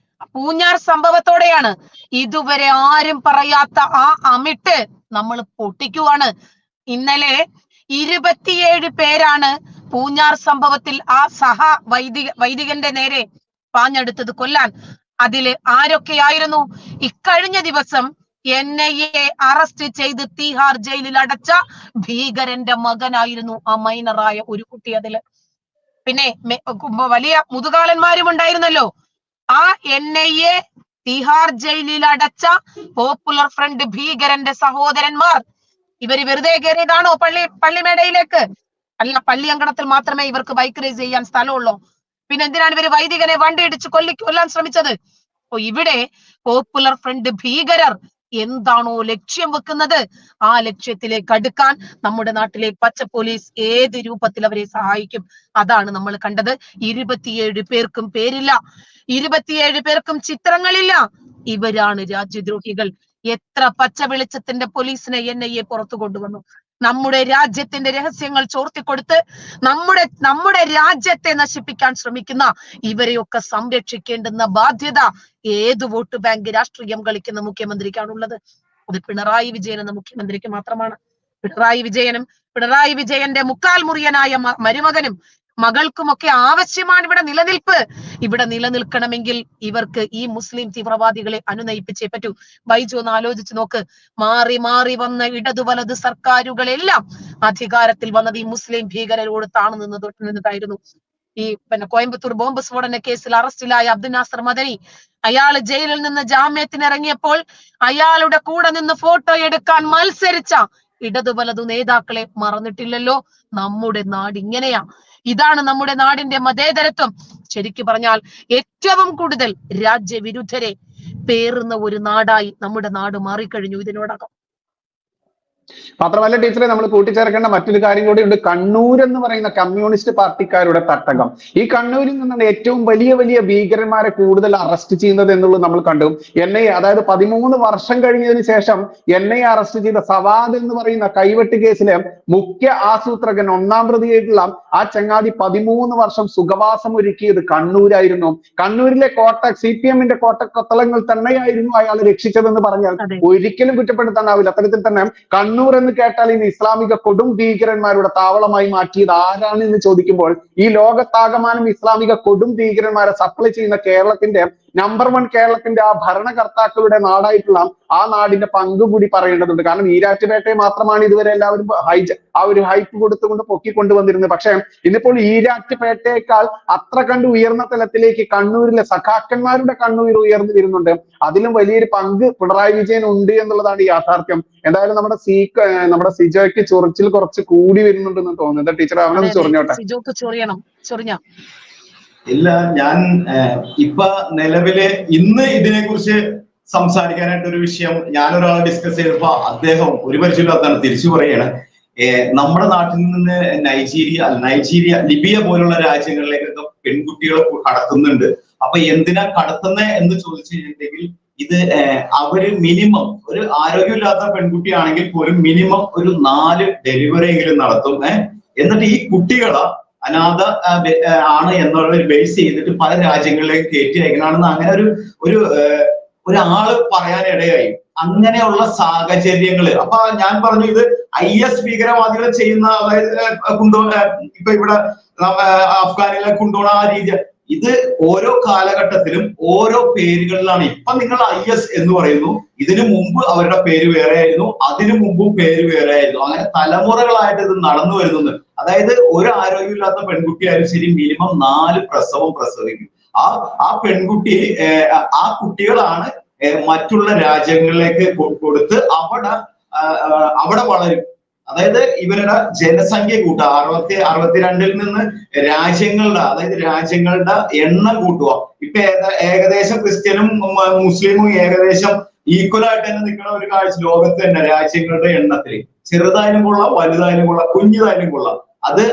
പൂഞ്ഞാർ സംഭവത്തോടെയാണ്. ഇതുവരെ ആരും പറയാത്ത ആ അമിട്ട് നമ്മൾ പൊട്ടിക്കുവാണ്. ഇന്നലെ 27 പേരാണ് പൂഞ്ഞാർ സംഭവത്തിൽ ആ വൈദികന്റെ നേരെ പാഞ്ഞെടുത്തത് കൊല്ലാൻ. അതില് ആരൊക്കെയായിരുന്നു? ഇക്കഴിഞ്ഞ ദിവസം NIA അറസ്റ്റ് ചെയ്ത് തീഹാർ ജയിലിൽ അടച്ച ഭീകരന്റെ മകനായിരുന്നു ആ മൈനറായ ഒരു കുട്ടി. അതില് പിന്നെ വലിയ മുതുകാലന്മാരും ഉണ്ടായിരുന്നല്ലോ. ആ NIA തീഹാർ ജയിലിൽ അടച്ച പോപ്പുലർ ഫ്രണ്ട് ഭീകരന്റെ സഹോദരന്മാർ ഇവര് വെറുതെ കയറിയതാണോ പള്ളിമേടയിലേക്ക്? അല്ല, പള്ളി അങ്കണത്തിൽ മാത്രമേ ഇവർക്ക് ബൈക്ക് റേസ് ചെയ്യാൻ സ്ഥലമുള്ളൂ. പിന്നെ എന്തിനാണ് ഇവര് വൈദികനെ വണ്ടി ഇടിച്ച് കൊല്ലാൻ ശ്രമിച്ചത്? ഇവിടെ പോപ്പുലർ ഫ്രണ്ട് ഭീകരർ എന്താണോ ലക്ഷ്യം വെക്കുന്നത് ആ ലക്ഷ്യത്തിലേക്ക് അടുക്കാൻ നമ്മുടെ നാട്ടിലെ പച്ച പോലീസ് ഏത് രൂപത്തിൽ അവരെ സഹായിക്കും. അതാണ് നമ്മൾ കണ്ടത്. 27 പേർക്കും പേരില്ല, 27 പേർക്കും ചിത്രങ്ങളില്ല. ഇവരാണ് രാജ്യദ്രോഹികൾ. എത്ര പച്ച വെളിച്ചത്തിന്റെ പോലീസിനെ NIA പുറത്തു കൊണ്ടുവന്നു. നമ്മുടെ രാജ്യത്തിന്റെ രഹസ്യങ്ങൾ ചോർത്തിക്കൊടുത്ത് നമ്മുടെ രാജ്യത്തെ നശിപ്പിക്കാൻ ശ്രമിക്കുന്ന ഇവരെയൊക്കെ സംരക്ഷിക്കേണ്ടുന്ന ബാധ്യത ഏത് വോട്ട് ബാങ്ക് രാഷ്ട്രീയം കളിക്കുന്ന മുഖ്യമന്ത്രിക്കാണുള്ളത്? അത് പിണറായി വിജയൻ എന്ന മുഖ്യമന്ത്രിക്ക് മാത്രമാണ്. പിണറായി വിജയന്റെ മുക്കാൽ മുറിയനായ മരുമകനും മകൾക്കുമൊക്കെ ആവശ്യമാണ് ഇവിടെ നിലനിൽപ്പ്. ഇവിടെ നിലനിൽക്കണമെങ്കിൽ ഇവർക്ക് ഈ മുസ്ലിം തീവ്രവാദികളെ അനുനയിപ്പിച്ചേ പറ്റൂ. ബൈജു ഒന്ന് ആലോചിച്ച് നോക്ക്. മാറി മാറി വന്ന ഇടതു വലത് സർക്കാരുകളെല്ലാം അധികാരത്തിൽ വന്നത് ഈ മുസ്ലിം ഭീകരരോട് താണു നിന്നതായിരുന്നു. ഈ കോയമ്പത്തൂർ ബോംബ് സ്ഫോടന കേസിൽ അറസ്റ്റിലായ അബ്ദുൽ നാസർ മദനി, അയാള് ജയിലിൽ നിന്ന് ജാമ്യത്തിന് ഇറങ്ങിയപ്പോൾ അയാളുടെ കൂടെ നിന്ന് ഫോട്ടോ എടുക്കാൻ മത്സരിച്ച ഇടതു വലതു നേതാക്കളെ മറന്നിട്ടില്ലല്ലോ. നമ്മുടെ നാട് ഇങ്ങനെയാ. ഇതാണ് നമ്മുടെ നാടിന്റെ മതേതരത്വം. ശരിക്കു പറഞ്ഞാൽ ഏറ്റവും കൂടുതൽ രാജ്യവിരുദ്ധരെ പേറുന്ന ഒരു നാടായി നമ്മുടെ നാട് മാറിക്കഴിഞ്ഞു ഇതിനോടകം.
മാത്രമല്ല ടീച്ചറെ, നമ്മൾ കൂട്ടിച്ചേർക്കേണ്ട മറ്റൊരു കാര്യം കൂടി ഉണ്ട്. കണ്ണൂർ എന്ന് പറയുന്ന കമ്മ്യൂണിസ്റ്റ് പാർട്ടിക്കാരുടെ തട്ടകം. ഈ കണ്ണൂരിൽ നിന്നാണ് ഏറ്റവും വലിയ വലിയ ഭീകരന്മാരെ കൂടുതൽ അറസ്റ്റ് ചെയ്യുന്നത് എന്നുള്ളത് നമ്മൾ കണ്ടു. NIA, അതായത് 13 വർഷം കഴിഞ്ഞതിന് ശേഷം NIA അറസ്റ്റ് ചെയ്ത സവാദ് എന്ന് പറയുന്ന കൈവെട്ട് കേസിലെ മുഖ്യ ആസൂത്രകൻ, 1-ാം പ്രതിയായിട്ടുള്ള ആ ചങ്ങാതി 13 വർഷം സുഖവാസം ഒരുക്കിയത് കണ്ണൂരായിരുന്നു. കണ്ണൂരിലെ CPM-ന്റെ കോട്ടക്കൊത്തളങ്ങൾ തന്നെയായിരുന്നു അയാൾ രക്ഷിച്ചതെന്ന് പറഞ്ഞാൽ ഒരിക്കലും കുറ്റപ്പെടുത്താനാവില്ല. അത്തരത്തിൽ തന്നെ കണ്ണൂർ എന്ന് കേട്ടാൽ ഇന്ന് ഇസ്ലാമിക കൊടും ഭീകരന്മാരുടെ താവളമായി മാറ്റിയത് ആരാണ് എന്ന് ചോദിക്കുമ്പോൾ ഈ ലോകത്താകമാനം ഇസ്ലാമിക കൊടും ഭീകരന്മാരെ സപ്ലൈ ചെയ്യുന്ന കേരളത്തിന്റെ നമ്പർ 1 കേരളത്തിന്റെ ആ ഭരണകർത്താക്കളുടെ നാടായിട്ടുള്ള ആ നാടിന്റെ പങ്ക് കൂടി പറയേണ്ടതുണ്ട്. കാരണം ഈരാറ്റുപേട്ടയെ മാത്രമാണ് ഇതുവരെ എല്ലാവരും ആ ഒരു ഹൈപ്പ് കൊടുത്തുകൊണ്ട് പൊക്കിക്കൊണ്ടുവന്നിരുന്നത്. പക്ഷെ ഇന്നിപ്പോൾ ഈരാറ്റുപേട്ടയേക്കാൾ അത്ര കണ്ട് ഉയർന്ന തലത്തിലേക്ക് കണ്ണൂരിലെ സഖാക്കന്മാരുടെ കണ്ണൂർ ഉയർന്നു വരുന്നുണ്ട്. അതിലും വലിയൊരു പങ്ക് പിണറായി വിജയൻ ഉണ്ട് എന്നുള്ളതാണ് യാഥാർത്ഥ്യം. എന്തായാലും നമ്മുടെ സിജോയ്ക്ക് ചൊറിച്ചിൽ കുറച്ച് കൂടി വരുന്നുണ്ടെന്ന് തോന്നുന്നു. ടീച്ചർ അവനൊന്ന് ചൊറിഞ്ഞോട്ടെ.
ഇല്ല, ഞാൻ ഇപ്പൊ നിലവില് ഇന്ന് ഇതിനെ കുറിച്ച് സംസാരിക്കാനായിട്ട് ഒരു വിഷയം ഞാനൊരാൾ ഡിസ്കസ് ചെയ്തപ്പോ അദ്ദേഹം ഒരു പരിചയമില്ലാത്തതാണ് തിരിച്ചു പറയാണ്. നമ്മുടെ നാട്ടിൽ നിന്ന് നൈജീരിയ, ലിബിയ പോലുള്ള രാജ്യങ്ങളിലേക്കൊക്കെ പെൺകുട്ടികളെ കടത്തുന്നുണ്ട്. അപ്പൊ എന്തിനാ കടത്തുന്നത് എന്ന് ചോദിച്ചു കഴിഞ്ഞിട്ടുണ്ടെങ്കിൽ ഇത് അവര് മിനിമം ഒരു ആരോഗ്യമില്ലാത്ത പെൺകുട്ടിയാണെങ്കിൽ പോലും മിനിമം ഒരു 4 ഡെലിവറി എങ്കിലും നടത്തും. എന്നിട്ട് ഈ കുട്ടികളെ അനാഥ ആണ് എന്നുള്ള ബേസ് ചെയ്തിട്ട് പല രാജ്യങ്ങളിലേക്ക് കയറ്റി അയക്കണമെന്ന് അങ്ങനെ ഒരാള് പറയാനിടയായി. അങ്ങനെയുള്ള സാഹചര്യങ്ങള്. അപ്പൊ ഞാൻ പറഞ്ഞു ഇത് IS ഭീകരവാദികൾ ചെയ്യുന്ന, അതായത് ഇപ്പൊ ഇവിടെ അഫ്ഗാനിലെ കൊണ്ടുപോണ ആ രീതി, ഇത് ഓരോ കാലഘട്ടത്തിലും ഓരോ പേരുകളിലാണ്. ഇപ്പൊ നിങ്ങൾ IS എന്ന് പറയുന്നു, ഇതിനു മുമ്പ് അവരുടെ പേര് വേറെ ആയിരുന്നു, അതിനു മുമ്പും പേര് വേറെ ആയിരുന്നു. അങ്ങനെ തലമുറകളായിട്ട് ഇത് നടന്നു വരുന്നത്. അതായത് ഒരു ആരോഗ്യമില്ലാത്ത പെൺകുട്ടിയായാലും ശരി മിനിമം 4 പ്രസവം പ്രസവിക്കും. ആ പെൺകുട്ടി ആ കുട്ടികളാണ് മറ്റുള്ള രാജ്യങ്ങളിലേക്ക് കൊടുത്ത് അവിടെ വളരും. അതായത് ഇവരുടെ ജനസംഖ്യ കൂട്ടുക, 62 നിന്ന് രാജ്യങ്ങളുടെ എണ്ണം കൂട്ടുക. ഇപ്പൊ ഏകദേശം ക്രിസ്ത്യനും മുസ്ലിമും ഏകദേശം ഈക്വൽ ആയിട്ട് തന്നെ നിൽക്കുന്ന ഒരു കാഴ്ച ലോകത്ത് തന്നെ രാജ്യങ്ങളുടെ എണ്ണത്തിൽ. ചെറുതായാലും കൊള്ളാം, വലുതായാലും കൊള്ളാം, കുഞ്ഞിതായാലും കൊള്ളാം. അത്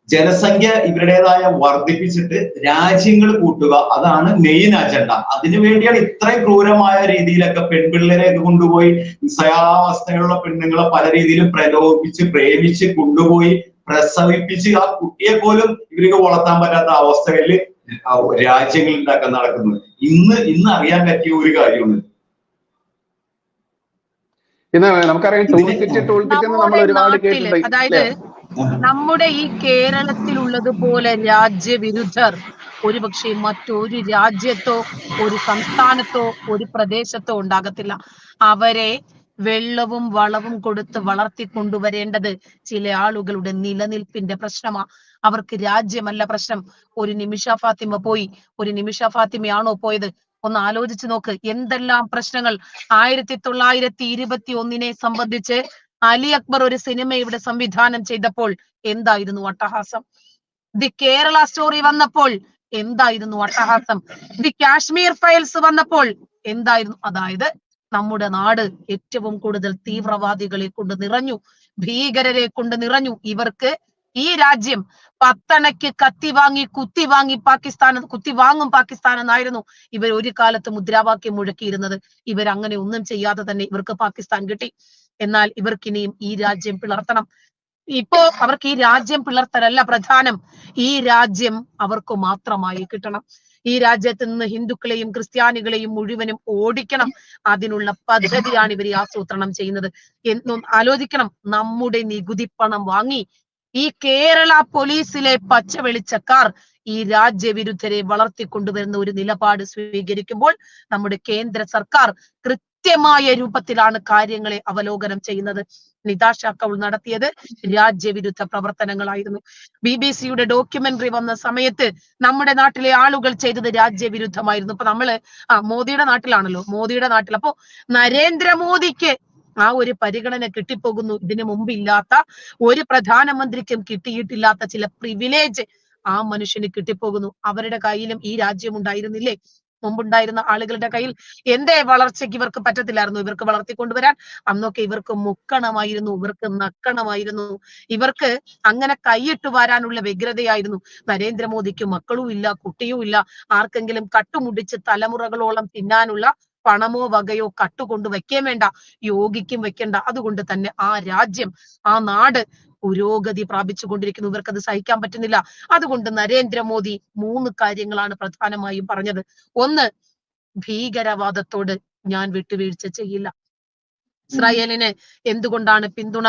ജനസംഖ്യ ഇവരുടേതായ വർദ്ധിപ്പിച്ചിട്ട് രാജ്യങ്ങൾ കൂട്ടുക, അതാണ് മെയിൻ അജണ്ട. അതിനു വേണ്ടിയാണ് ഇത്രയും ക്രൂരമായ രീതിയിലൊക്കെ പെൺപിള്ളേരെയൊക്കെ കൊണ്ടുപോയി നിസ്സഹായാവസ്ഥയുള്ള പെണ്ണുങ്ങളെ പല രീതിയിലും പ്രലോഭിപ്പിച്ച് പ്രേമിച്ച് കൊണ്ടുപോയി പ്രസവിപ്പിച്ച് ആ കുട്ടിയെ പോലും ഇവർക്ക് വളർത്താൻ പറ്റാത്ത അവസ്ഥയിൽ രാജ്യങ്ങളിലൊക്കെ നടക്കുന്നത്. ഇന്ന് അറിയാൻ പറ്റിയ ഒരു കാര്യമാണ്.
ഇന്ന് നമുക്കറിയാം ടൂൾ കിറ്റ് നമ്മൾ ഒരുപാട് കേട്ടിട്ടുണ്ട്.
അതായത് നമ്മുടെ ഈ കേരളത്തിലുള്ളതുപോലെ രാജ്യവിരുദ്ധർ ഒരുപക്ഷെ മറ്റൊരു രാജ്യത്തോ ഒരു സംസ്ഥാനത്തോ ഒരു പ്രദേശത്തോ ഉണ്ടാകത്തില്ല. അവരെ വെള്ളവും വളവും കൊടുത്ത് വളർത്തിക്കൊണ്ടുവരേണ്ടത് ചില ആളുകളുടെ നിലനിൽപ്പിന്റെ പ്രശ്നമാണ്. അവർക്ക് രാജ്യമല്ല പ്രശ്നം. ഒരു നിമിഷ ഫാത്തിമ പോയി, ഒരു നിമിഷ ഫാത്തിമയാണോ പോയത്? ഒന്ന് ആലോചിച്ച് നോക്ക്. എന്തെല്ലാം പ്രശ്നങ്ങൾ 1921 സംബന്ധിച്ച് അലി അക്ബർ ഒരു സിനിമ ഇവിടെ സംവിധാനം ചെയ്തപ്പോൾ എന്തായിരുന്നു അട്ടഹാസം? ദി കേരള സ്റ്റോറി വന്നപ്പോൾ എന്തായിരുന്നു അട്ടഹാസം? ദി കാശ്മീർ ഫയൽസ് വന്നപ്പോൾ എന്തായിരുന്നു? അതായത് നമ്മുടെ നാട് ഏറ്റവും കൂടുതൽ തീവ്രവാദികളെ കൊണ്ട് നിറഞ്ഞു, ഭീകരരെ കൊണ്ട് നിറഞ്ഞു. ഇവർക്ക് ഈ രാജ്യം പത്തണയ്ക്ക് കുത്തി വാങ്ങും പാകിസ്ഥാൻ എന്നായിരുന്നു ഇവർ ഒരു കാലത്ത് മുദ്രാവാക്യം മുഴക്കിയിരുന്നത്. ഇവരങ്ങനെ ഒന്നും ചെയ്യാതെ തന്നെ ഇവർക്ക് പാകിസ്ഥാൻ കിട്ടി. എന്നാൽ ഇവർക്കിനിയും ഈ രാജ്യം പിളർത്തണം. ഇപ്പോ അവർക്ക് ഈ രാജ്യം പിളർത്തലല്ല പ്രധാനം, ഈ രാജ്യം അവർക്ക് മാത്രമായി കിട്ടണം. ഈ രാജ്യത്ത് നിന്ന് ഹിന്ദുക്കളെയും ക്രിസ്ത്യാനികളെയും മുഴുവനും ഓടിക്കണം. അതിനുള്ള പദ്ധതിയാണ് ഇവർ ആസൂത്രണം ചെയ്യുന്നത്. എന്നും ആലോചിക്കണം. നമ്മുടെ നികുതി പണം വാങ്ങി ഈ കേരള പോലീസിലെ പച്ച വെളിച്ചക്കാർ ഈ രാജ്യവിരുദ്ധരെ വളർത്തിക്കൊണ്ടുവരുന്ന ഒരു നിലപാട് സ്വീകരിക്കുമ്പോൾ നമ്മുടെ കേന്ദ്ര സർക്കാർ കൃത്യമായ രൂപത്തിലാണ് കാര്യങ്ങളെ അവലോകനം ചെയ്യുന്നത്. നിതാഷ കൗൾ നടത്തിയത് രാജ്യവിരുദ്ധ പ്രവർത്തനങ്ങളായിരുന്നു. BBC-യുടെ ഡോക്യുമെന്ററി വന്ന സമയത്ത് നമ്മുടെ നാട്ടിലെ ആളുകൾ ചെയ്തത് രാജ്യവിരുദ്ധമായിരുന്നു. ഇപ്പൊ നമ്മള് മോദിയുടെ നാട്ടിലാണല്ലോ, മോദിയുടെ നാട്ടിൽ. അപ്പോ നരേന്ദ്രമോദിക്ക് ആ ഒരു പരിഗണന കിട്ടിപ്പോകുന്നു. ഇതിനു മുമ്പ് ഇല്ലാത്ത ഒരു പ്രധാനമന്ത്രിക്കും കിട്ടിയിട്ടില്ലാത്ത ചില പ്രിവിലേജ് ആ മനുഷ്യന് കിട്ടിപ്പോകുന്നു. അവരുടെ കയ്യിലും ഈ രാജ്യം ഉണ്ടായിരുന്നില്ലേ? മുമ്പുണ്ടായിരുന്ന ആളുകളുടെ കയ്യിൽ എന്തേ വളർച്ചയ്ക്ക് ഇവർക്ക് പറ്റത്തില്ലായിരുന്നു? ഇവർക്ക് വളർത്തിക്കൊണ്ടുവരാൻ അന്നൊക്കെ ഇവർക്ക് മുക്കണമായിരുന്നു, ഇവർക്ക് നക്കണമായിരുന്നു, ഇവർക്ക് അങ്ങനെ കൈയിട്ട് വരാനുള്ള വ്യഗ്രതയായിരുന്നു. നരേന്ദ്രമോദിക്ക് മക്കളും ഇല്ല, കുട്ടിയും ഇല്ല. ആർക്കെങ്കിലും കട്ടുമുടിച്ച് തലമുറകളോളം തിന്നാനുള്ള പണമോ വകയോ കട്ടുകൊണ്ട് വെക്കാൻ വേണ്ട, യോഗിക്കും വെക്കണ്ട. അതുകൊണ്ട് തന്നെ ആ രാജ്യം, ആ നാട് പുരോഗതി പ്രാപിച്ചുകൊണ്ടിരിക്കുന്നു. ഇവർക്കത് സഹിക്കാൻ പറ്റുന്നില്ല. അതുകൊണ്ട് നരേന്ദ്രമോദി 3 കാര്യങ്ങളാണ് പ്രധാനമായും പറഞ്ഞത്. ഒന്ന്, ഭീകരവാദത്തോട് ഞാൻ വിട്ടുവീഴ്ച ചെയ്യില്ല. ഇസ്രായേലിന് എന്തുകൊണ്ടാണ് പിന്തുണ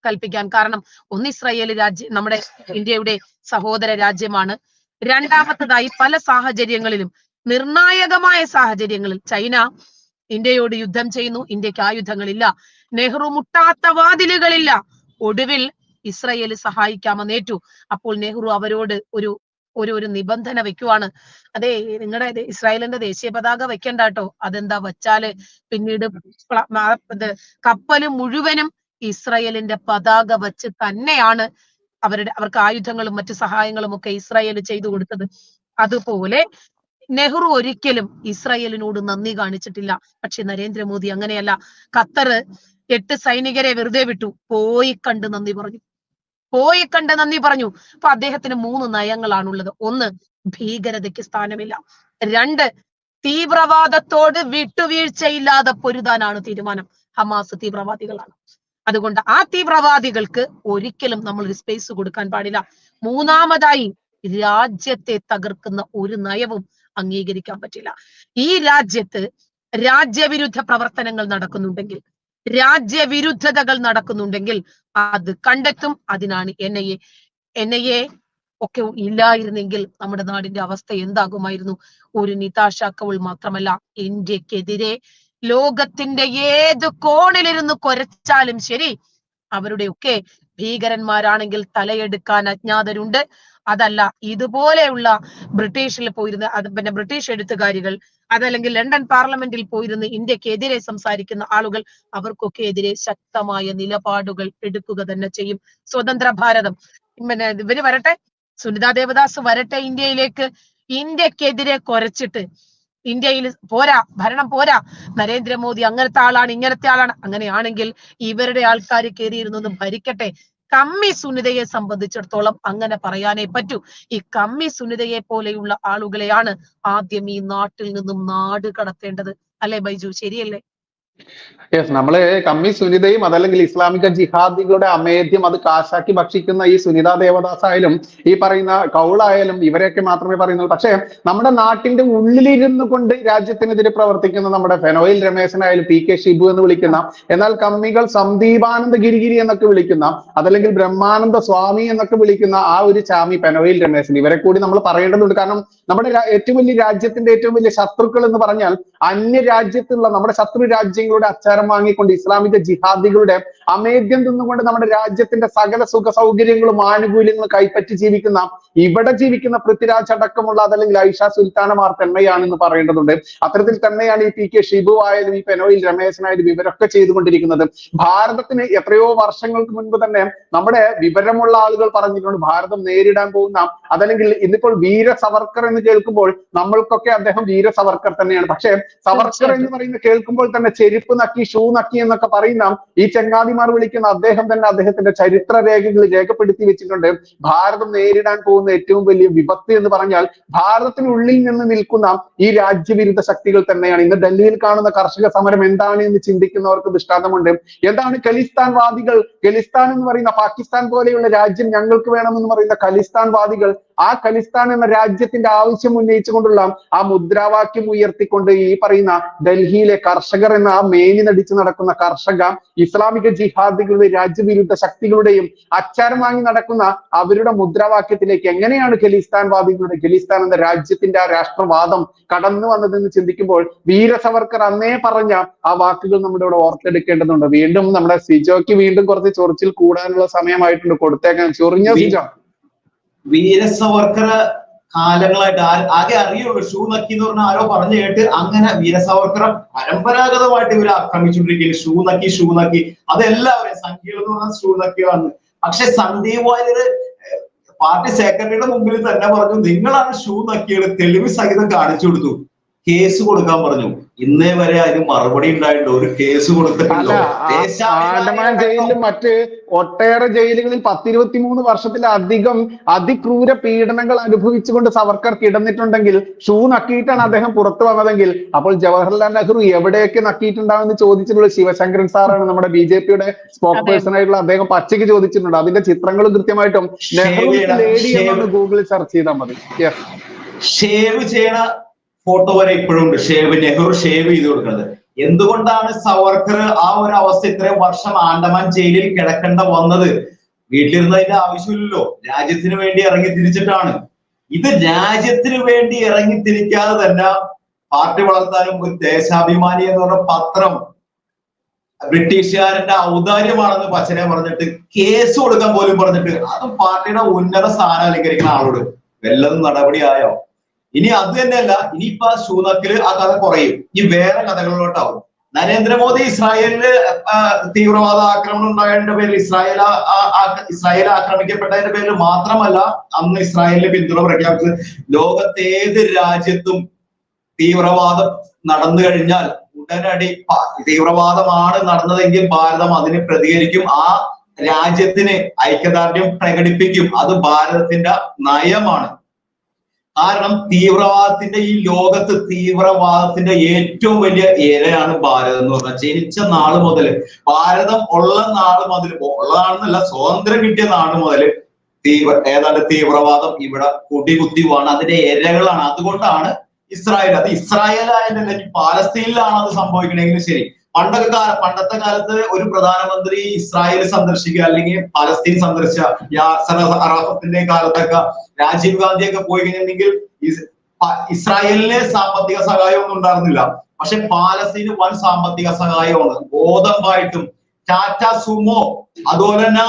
കൽപ്പിക്കാൻ കാരണം? ഒന്ന്, ഇസ്രായേൽ രാജ്യം നമ്മുടെ ഇന്ത്യയുടെ സഹോദര രാജ്യമാണ്. രണ്ടാമത്തതായി, പല സാഹചര്യങ്ങളിലും, നിർണായകമായ സാഹചര്യങ്ങളിൽ ചൈന ഇന്ത്യയോട് യുദ്ധം ചെയ്യുന്നു. ഇന്ത്യക്ക് ആയുധങ്ങളില്ല, നെഹ്റു മുട്ടാത്ത വാതിലുകളില്ല. ഒടുവിൽ ഇസ്രായേൽ സഹായിക്കാമെന്നേറ്റു. അപ്പോൾ നെഹ്റു അവരോട് ഒരു നിബന്ധന വെക്കുവാണ്. അതെ, നിങ്ങളുടെ ഇസ്രായേലിന്റെ ദേശീയ പതാക വെക്കണ്ട കേട്ടോ. അതെന്താ വെച്ചാല് പിന്നീട് കപ്പല് മുഴുവനും ഇസ്രായേലിന്റെ പതാക വെച്ച് തന്നെയാണ് അവർക്ക് ആയുധങ്ങളും മറ്റു സഹായങ്ങളും ഒക്കെ ഇസ്രായേൽ ചെയ്തു കൊടുത്തത്. അതുപോലെ നെഹ്റു ഒരിക്കലും ഇസ്രായേലിനോട് നന്ദി കാണിച്ചിട്ടില്ല. പക്ഷെ നരേന്ദ്രമോദി അങ്ങനെയല്ല. ഖത്തർ 8 സൈനികരെ വെറുതെ വിട്ടു, പോയി കണ്ട് നന്ദി പറഞ്ഞു. അപ്പൊ അദ്ദേഹത്തിന് 3 നയങ്ങളാണുള്ളത്. ഒന്ന്, ഭീകരതയ്ക്ക് സ്ഥാനമില്ല. 2, തീവ്രവാദത്തോട് വിട്ടുവീഴ്ചയില്ലാതെ പൊരുതാനാണ് തീരുമാനം. ഹമാസ് തീവ്രവാദികളാണ്. അതുകൊണ്ട് ആ തീവ്രവാദികൾക്ക് ഒരിക്കലും നമ്മൾ ഒരു സ്പേസ് കൊടുക്കാൻ പാടില്ല. മൂന്നാമതായി, രാജ്യത്തെ തകർക്കുന്ന ഒരു നയവും അംഗീകരിക്കാൻ പറ്റില്ല. ഈ രാജ്യത്ത് രാജ്യവിരുദ്ധ പ്രവർത്തനങ്ങൾ നടക്കുന്നുണ്ടെങ്കിൽ, രാജ്യവിരുദ്ധതകൾ നടക്കുന്നുണ്ടെങ്കിൽ അത് കണ്ടെത്തും. അതിനാണ് NIA ഒക്കെ ഇല്ലായിരുന്നെങ്കിൽ നമ്മുടെ നാടിന്റെ അവസ്ഥ എന്താകുമായിരുന്നു? ഒരു നിതാഷ കൗൾ മാത്രമല്ല, ഇന്ത്യക്കെതിരെ ലോകത്തിന്റെ ഏത് കോണിലിരുന്ന് കൊരച്ചാലും ശരി, അവരുടെയൊക്കെ ഭീകരന്മാരാണെങ്കിൽ തലയെടുക്കാൻ അജ്ഞാതരുണ്ട്. അതല്ല, ഇതുപോലെയുള്ള ബ്രിട്ടീഷിൽ പോയിരുന്ന പിന്നെ ബ്രിട്ടീഷ് എഴുത്തുകാരികൾ, അതല്ലെങ്കിൽ ലണ്ടൻ പാർലമെന്റിൽ പോയിരുന്ന് ഇന്ത്യക്കെതിരെ സംസാരിക്കുന്ന ആളുകൾ, അവർക്കൊക്കെ എതിരെ ശക്തമായ നിലപാടുകൾ എടുക്കുക തന്നെ ചെയ്യും. സ്വതന്ത്ര ഭാരതം പിന്നെ ഇവര് വരട്ടെ, സുനിതാ ദേവദാസ് വരട്ടെ ഇന്ത്യയിലേക്ക്, ഇന്ത്യക്കെതിരെ കുരച്ചിട്ട് ഇന്ത്യയിൽ പോരാ, ഭരണം പോരാ, നരേന്ദ്രമോദി അങ്ങനത്തെ ആളാണ് ഇങ്ങനത്തെ ആളാണ്, അങ്ങനെയാണെങ്കിൽ ഇവരുടെ ആൾക്കാർ കയറിയിരുന്നൊന്ന് ഭരിക്കട്ടെ. കമ്മി സുനിതയെ സംബന്ധിച്ചിടത്തോളം അങ്ങനെ പറയാനേ പറ്റൂ. ഈ കമ്മി സുനിതയെ പോലെയുള്ള ആളുകളെയാണ് ആദ്യം ഈ നാട്ടിൽ നിന്നും നാട് കടത്തേണ്ടത്. അല്ലെ ബൈജു, ശരിയല്ലേ?
യെസ്, നമ്മള് കമ്മി സുനിതയും അതല്ലെങ്കിൽ ഇസ്ലാമിക ജിഹാദികളുടെ അമേദ്യം അത് കാശാക്കി ഭക്ഷിക്കുന്ന ഈ സുനിതാ ദേവദാസ് ആയാലും ഈ പറയുന്ന കൗളായാലും ഇവരെയൊക്കെ മാത്രമേ പറയുന്നുള്ളൂ. പക്ഷേ നമ്മുടെ നാട്ടിന്റെ ഉള്ളിലിരുന്നു കൊണ്ട് രാജ്യത്തിനെതിരെ പ്രവർത്തിക്കുന്ന നമ്മുടെ ഫെനോയിൽ രമേശനായാലും പി കെ ഷിബു എന്ന് വിളിക്കുന്ന, എന്നാൽ കമ്മികൾ സന്ദീപാനന്ദ ഗിരിഗിരി എന്നൊക്കെ വിളിക്കുന്ന, അതല്ലെങ്കിൽ ബ്രഹ്മാനന്ദ സ്വാമി എന്നൊക്കെ വിളിക്കുന്ന ആ ഒരു ചാമി ഫെനോയിൽ രമേശൻ, ഇവരെ കൂടി നമ്മൾ പറയേണ്ടതുണ്ട്. കാരണം നമ്മുടെ ഏറ്റവും വലിയ രാജ്യത്തിന്റെ ഏറ്റവും വലിയ ശത്രുക്കൾ എന്ന് പറഞ്ഞാൽ അന്യ രാജ്യത്തുള്ള നമ്മുടെ ശത്രു രാജ്യങ്ങളുടെ അച്ചാരം വാങ്ങിക്കൊണ്ട് ഇസ്ലാമിക ജിഹാദികളുടെ അമേദ്യം തിന്നുകൊണ്ട് നമ്മുടെ രാജ്യത്തിന്റെ സകല സുഖ സൗകര്യങ്ങളും ആനുകൂല്യങ്ങളും കൈപ്പറ്റി ജീവിക്കുന്ന, ഇവിടെ ജീവിക്കുന്ന പൃഥ്വിരാജ് അടക്കമുള്ള അതല്ലെങ്കിൽ ഐഷ സുൽത്താനമാർ തന്നെയാണെന്ന് പറയേണ്ടതുണ്ട്. അത്തരത്തിൽ തന്നെയാണ് ഈ പി കെ ഷിബു ആയാലും ഈ ഫെനോയിൽ രമേശനായാലും ഇവരൊക്കെ ചെയ്തുകൊണ്ടിരിക്കുന്നത്. ഭാരതത്തിന് എത്രയോ വർഷങ്ങൾക്ക് മുൻപ് തന്നെ നമ്മുടെ വിവരമുള്ള ആളുകൾ പറഞ്ഞിട്ടുണ്ട്, ഭാരതം നേരിടാൻ പോകുന്ന, അതല്ലെങ്കിൽ ഇന്നിപ്പോൾ വീര സവർക്കർ എന്ന് കേൾക്കുമ്പോൾ നമ്മൾക്കൊക്കെ അദ്ദേഹം വീര സവർക്കർ തന്നെയാണ്. പക്ഷേ സവർക്കർ എന്ന് പറയുന്ന കേൾക്കുമ്പോൾ തന്നെ ചെരുപ്പ് നക്കി ഷൂ നക്കി എന്നൊക്കെ പറയുന്ന ഈ ചങ്ങാതിമാർ വിളിക്കുന്ന അദ്ദേഹം തന്നെ അദ്ദേഹത്തിന്റെ ചരിത്ര രേഖകൾ രേഖപ്പെടുത്തി വെച്ചിട്ടുണ്ട്. ഭാരതം നേരിടാൻ പോകുന്ന ഏറ്റവും വലിയ വിപത്ത് എന്ന് പറഞ്ഞാൽ ഭാരതത്തിനുള്ളിൽ നിന്ന് നിൽക്കുന്ന ഈ രാജ്യവിരുദ്ധ ശക്തികൾ തന്നെയാണ്. ഇന്ന് ഡൽഹിയിൽ കാണുന്ന കർഷക സമരം എന്താണ് എന്ന് ചിന്തിക്കുന്നവർക്ക് ദൃഷ്ടാന്തമുണ്ട്. എന്താണ് ഖലിസ്ഥാൻ വാദികൾ, ഖലിസ്ഥാൻ എന്ന് പറയുന്ന പാകിസ്ഥാൻ പോലെയുള്ള രാജ്യം ഞങ്ങൾക്ക് വേണമെന്ന് പറയുന്ന ഖലിസ്ഥാൻ വാദികൾ, ആ ഖലിസ്ഥാൻ എന്ന രാജ്യത്തിന്റെ ആവശ്യം ഉന്നയിച്ചുകൊണ്ടുള്ള ആ മുദ്രാവാക്യം ഉയർത്തിക്കൊണ്ട് ഈ പറയുന്ന ഡൽഹിയിലെ കർഷകർ എന്ന ആ മേനി നടിച്ചു നടക്കുന്ന കർഷക ഇസ്ലാമിക ജിഹാദികളുടെ രാജ്യവിരുദ്ധ ശക്തികളുടെയും അച്ചാരം വാങ്ങി നടക്കുന്ന അവരുടെ മുദ്രാവാക്യത്തിലേക്ക് എങ്ങനെയാണ് ഖലിസ്ഥാൻവാദികളുടെ, ഖലിസ്ഥാൻ എന്ന രാജ്യത്തിന്റെ ആ രാഷ്ട്രവാദം കടന്നു വന്നതെന്ന് ചിന്തിക്കുമ്പോൾ വീര സവർക്കർ അന്നേ പറഞ്ഞ ആ വാക്കുകൾ നമ്മുടെ ഇവിടെ ഓർത്തെടുക്കേണ്ടതുണ്ട്. വീണ്ടും നമ്മുടെ സിജോയ്ക്ക് വീണ്ടും കുറച്ച് ചൊറിച്ചിൽ കൂടാനുള്ള സമയമായിട്ടുണ്ട്, കൊടുത്തേക്കാൻ. ചൊറിഞ്ഞ സിജോ?
വീര സവർക്കർ കാലങ്ങളായിട്ട് ആകെ അറിയുള്ളൂ, ഷൂ നക്കി എന്ന് പറഞ്ഞാൽ ആരോ പറഞ്ഞു കേട്ട് അങ്ങനെ വീര സവർക്കർ പരമ്പരാഗതമായിട്ട് ഇവർ ആക്രമിച്ചുകൊണ്ടിരിക്കുകയാണ്. ഷൂ നക്കി അതെല്ലാവരും സംഖ്യകൾ എന്ന് പറഞ്ഞാൽ ഷൂ നക്കിയാണ്. പക്ഷെ സന്ദീപ് വാര്യർ പാർട്ടി സെക്രട്ടറിയുടെ മുമ്പിൽ തന്നെ പറഞ്ഞു, നിങ്ങളാണ് ഷൂ നക്കിയത്, തെളിവ് സഹിതം കാണിച്ചു കൊടുത്തു, കേസ് കൊടുക്കാൻ പറഞ്ഞു. ഇന്നേ വരെ അതിന് മറുപടി ഉണ്ടായിട്ടുണ്ട്, ഒരു കേസ് കൊടുത്തിട്ടില്ല.
ആൻഡമാൻ ജയിലിലും മറ്റ് ഒട്ടേറെ ജയിലുകളിൽ 10-23 വർഷത്തിലധികം അതിക്രൂര പീഡനങ്ങൾ അനുഭവിച്ചുകൊണ്ട് സവർക്കർ കിടന്നിട്ടുണ്ടെങ്കിൽ ഷൂ നക്കിയിട്ടാണ് അദ്ദേഹം പുറത്തു വന്നതെങ്കിൽ അപ്പോൾ ജവഹർലാൽ നെഹ്റു എവിടെയൊക്കെ നക്കിയിട്ടുണ്ടാവുമെന്ന് ചോദിച്ചിട്ടുള്ള ശിവശങ്കരൻ സാറാണ്, നമ്മുടെ BJP-യുടെ സ്പോക്ക് പേഴ്സൺ ആയിട്ടുള്ള അദ്ദേഹം പച്ചയ്ക്ക് ചോദിച്ചിട്ടുണ്ട്. അതിന്റെ ചിത്രങ്ങളും കൃത്യമായിട്ടും നെഹ്റു ലേഡി എന്നാണ് ഗൂഗിളിൽ സെർച്ച് ചെയ്താൽ മതി.
ഷേവ് ചെയ്യണ ഫോട്ടോ വരെ ഇപ്പോഴും ഉണ്ട്, നെഹ്റു ഷേവ് ചെയ്ത് കൊടുക്കുന്നത്. എന്തുകൊണ്ടാണ് സവർക്കർ ആ ഒരു അവസ്ഥ ഇത്രയും വർഷം ആൻഡമാൻ ജയിലിൽ കിടക്കേണ്ട വന്നത്? വീട്ടിലിരുന്നതിന്റെ ആവശ്യമില്ലല്ലോ, രാജ്യത്തിന് വേണ്ടി ഇറങ്ങി തിരിച്ചിട്ടാണ്. ഇത് രാജ്യത്തിന് വേണ്ടി ഇറങ്ങി തിരിക്കാതെ തന്നെ പാർട്ടി വളർത്താനും ഒരു ദേശാഭിമാനി എന്ന് പറഞ്ഞ പത്രം ബ്രിട്ടീഷുകാരന്റെ ഔദാര്യമാണെന്ന് പച്ചനെ പറഞ്ഞിട്ട് കേസ് കൊടുക്കാൻ പോലും പറഞ്ഞിട്ട്, അതും പാർട്ടിയുടെ ഉന്നത സ്ഥാനം അലങ്കരിക്കുന്ന ആളോട് വല്ലതും നടപടിയായോ? ഇനി അത് തന്നെയല്ല, ഇനിയിപ്പോ ഷൂനക്കില് ആ കഥ കുറയും, ഇനി വേറെ കഥകളിലോട്ടാവും. നരേന്ദ്രമോദി ഇസ്രായേലില് തീവ്രവാദ ആക്രമണം ഉണ്ടായതിന്റെ പേരിൽ ഇസ്രായേൽ ആക്രമിക്കപ്പെട്ടതിന്റെ പേരിൽ മാത്രമല്ല അന്ന് ഇസ്രായേലിന് പിന്തുണ പ്രഖ്യാപിച്ചത്. ലോകത്തേത് രാജ്യത്തും തീവ്രവാദം നടന്നു കഴിഞ്ഞാൽ ഉടനടി തീവ്രവാദമാണ് നടന്നതെങ്കിൽ ഭാരതം അതിന് പ്രതികരിക്കും, ആ രാജ്യത്തിന് ഐക്യദാർഢ്യം പ്രകടിപ്പിക്കും. അത് ഭാരതത്തിന്റെ നയമാണ്. കാരണം തീവ്രവാദത്തിന്റെ ഈ ലോകത്ത് തീവ്രവാദത്തിന്റെ ഏറ്റവും വലിയ ഇരയാണ് ഭാരതം എന്ന് പറഞ്ഞാൽ. ജനിച്ച നാള് മുതൽ, ഭാരതം ഉള്ള നാള് മുതൽ, ഉള്ളതാണെന്നല്ല സ്വാതന്ത്ര്യം കിട്ടിയ നാട് മുതൽ ഏതാണ്ട് തീവ്രവാദം ഇവിടെ കുടികുത്തി പോവാണ്, അതിന്റെ ഇരകളാണ്. അതുകൊണ്ടാണ് ഇസ്രായേൽ, അത് ഇസ്രായേലായാലും പാലസ്തീനിലാണ് അത് സംഭവിക്കണമെങ്കിലും ശരി. പണ്ടത്തെ കാലത്ത് ഒരു പ്രധാനമന്ത്രി ഇസ്രായേൽ സന്ദർശിക്കുക അല്ലെങ്കിൽ പലസ്തീൻ സന്ദർശിച്ച യാസർ അറാഫത്തിന്റെ കാലത്തൊക്കെ രാജീവ് ഗാന്ധിയൊക്കെ പോയി കഴിഞ്ഞിട്ടുണ്ടെങ്കിൽ ഇസ്രായേലിന് സാമ്പത്തിക സഹായം ഒന്നും ഉണ്ടായിരുന്നില്ല. പക്ഷെ പാലസ്തീന് വൻ സാമ്പത്തിക സഹായമാണ്. ഗോതമ്പായിട്ടും ടാറ്റ സുമോ, അതുപോലെ തന്നെ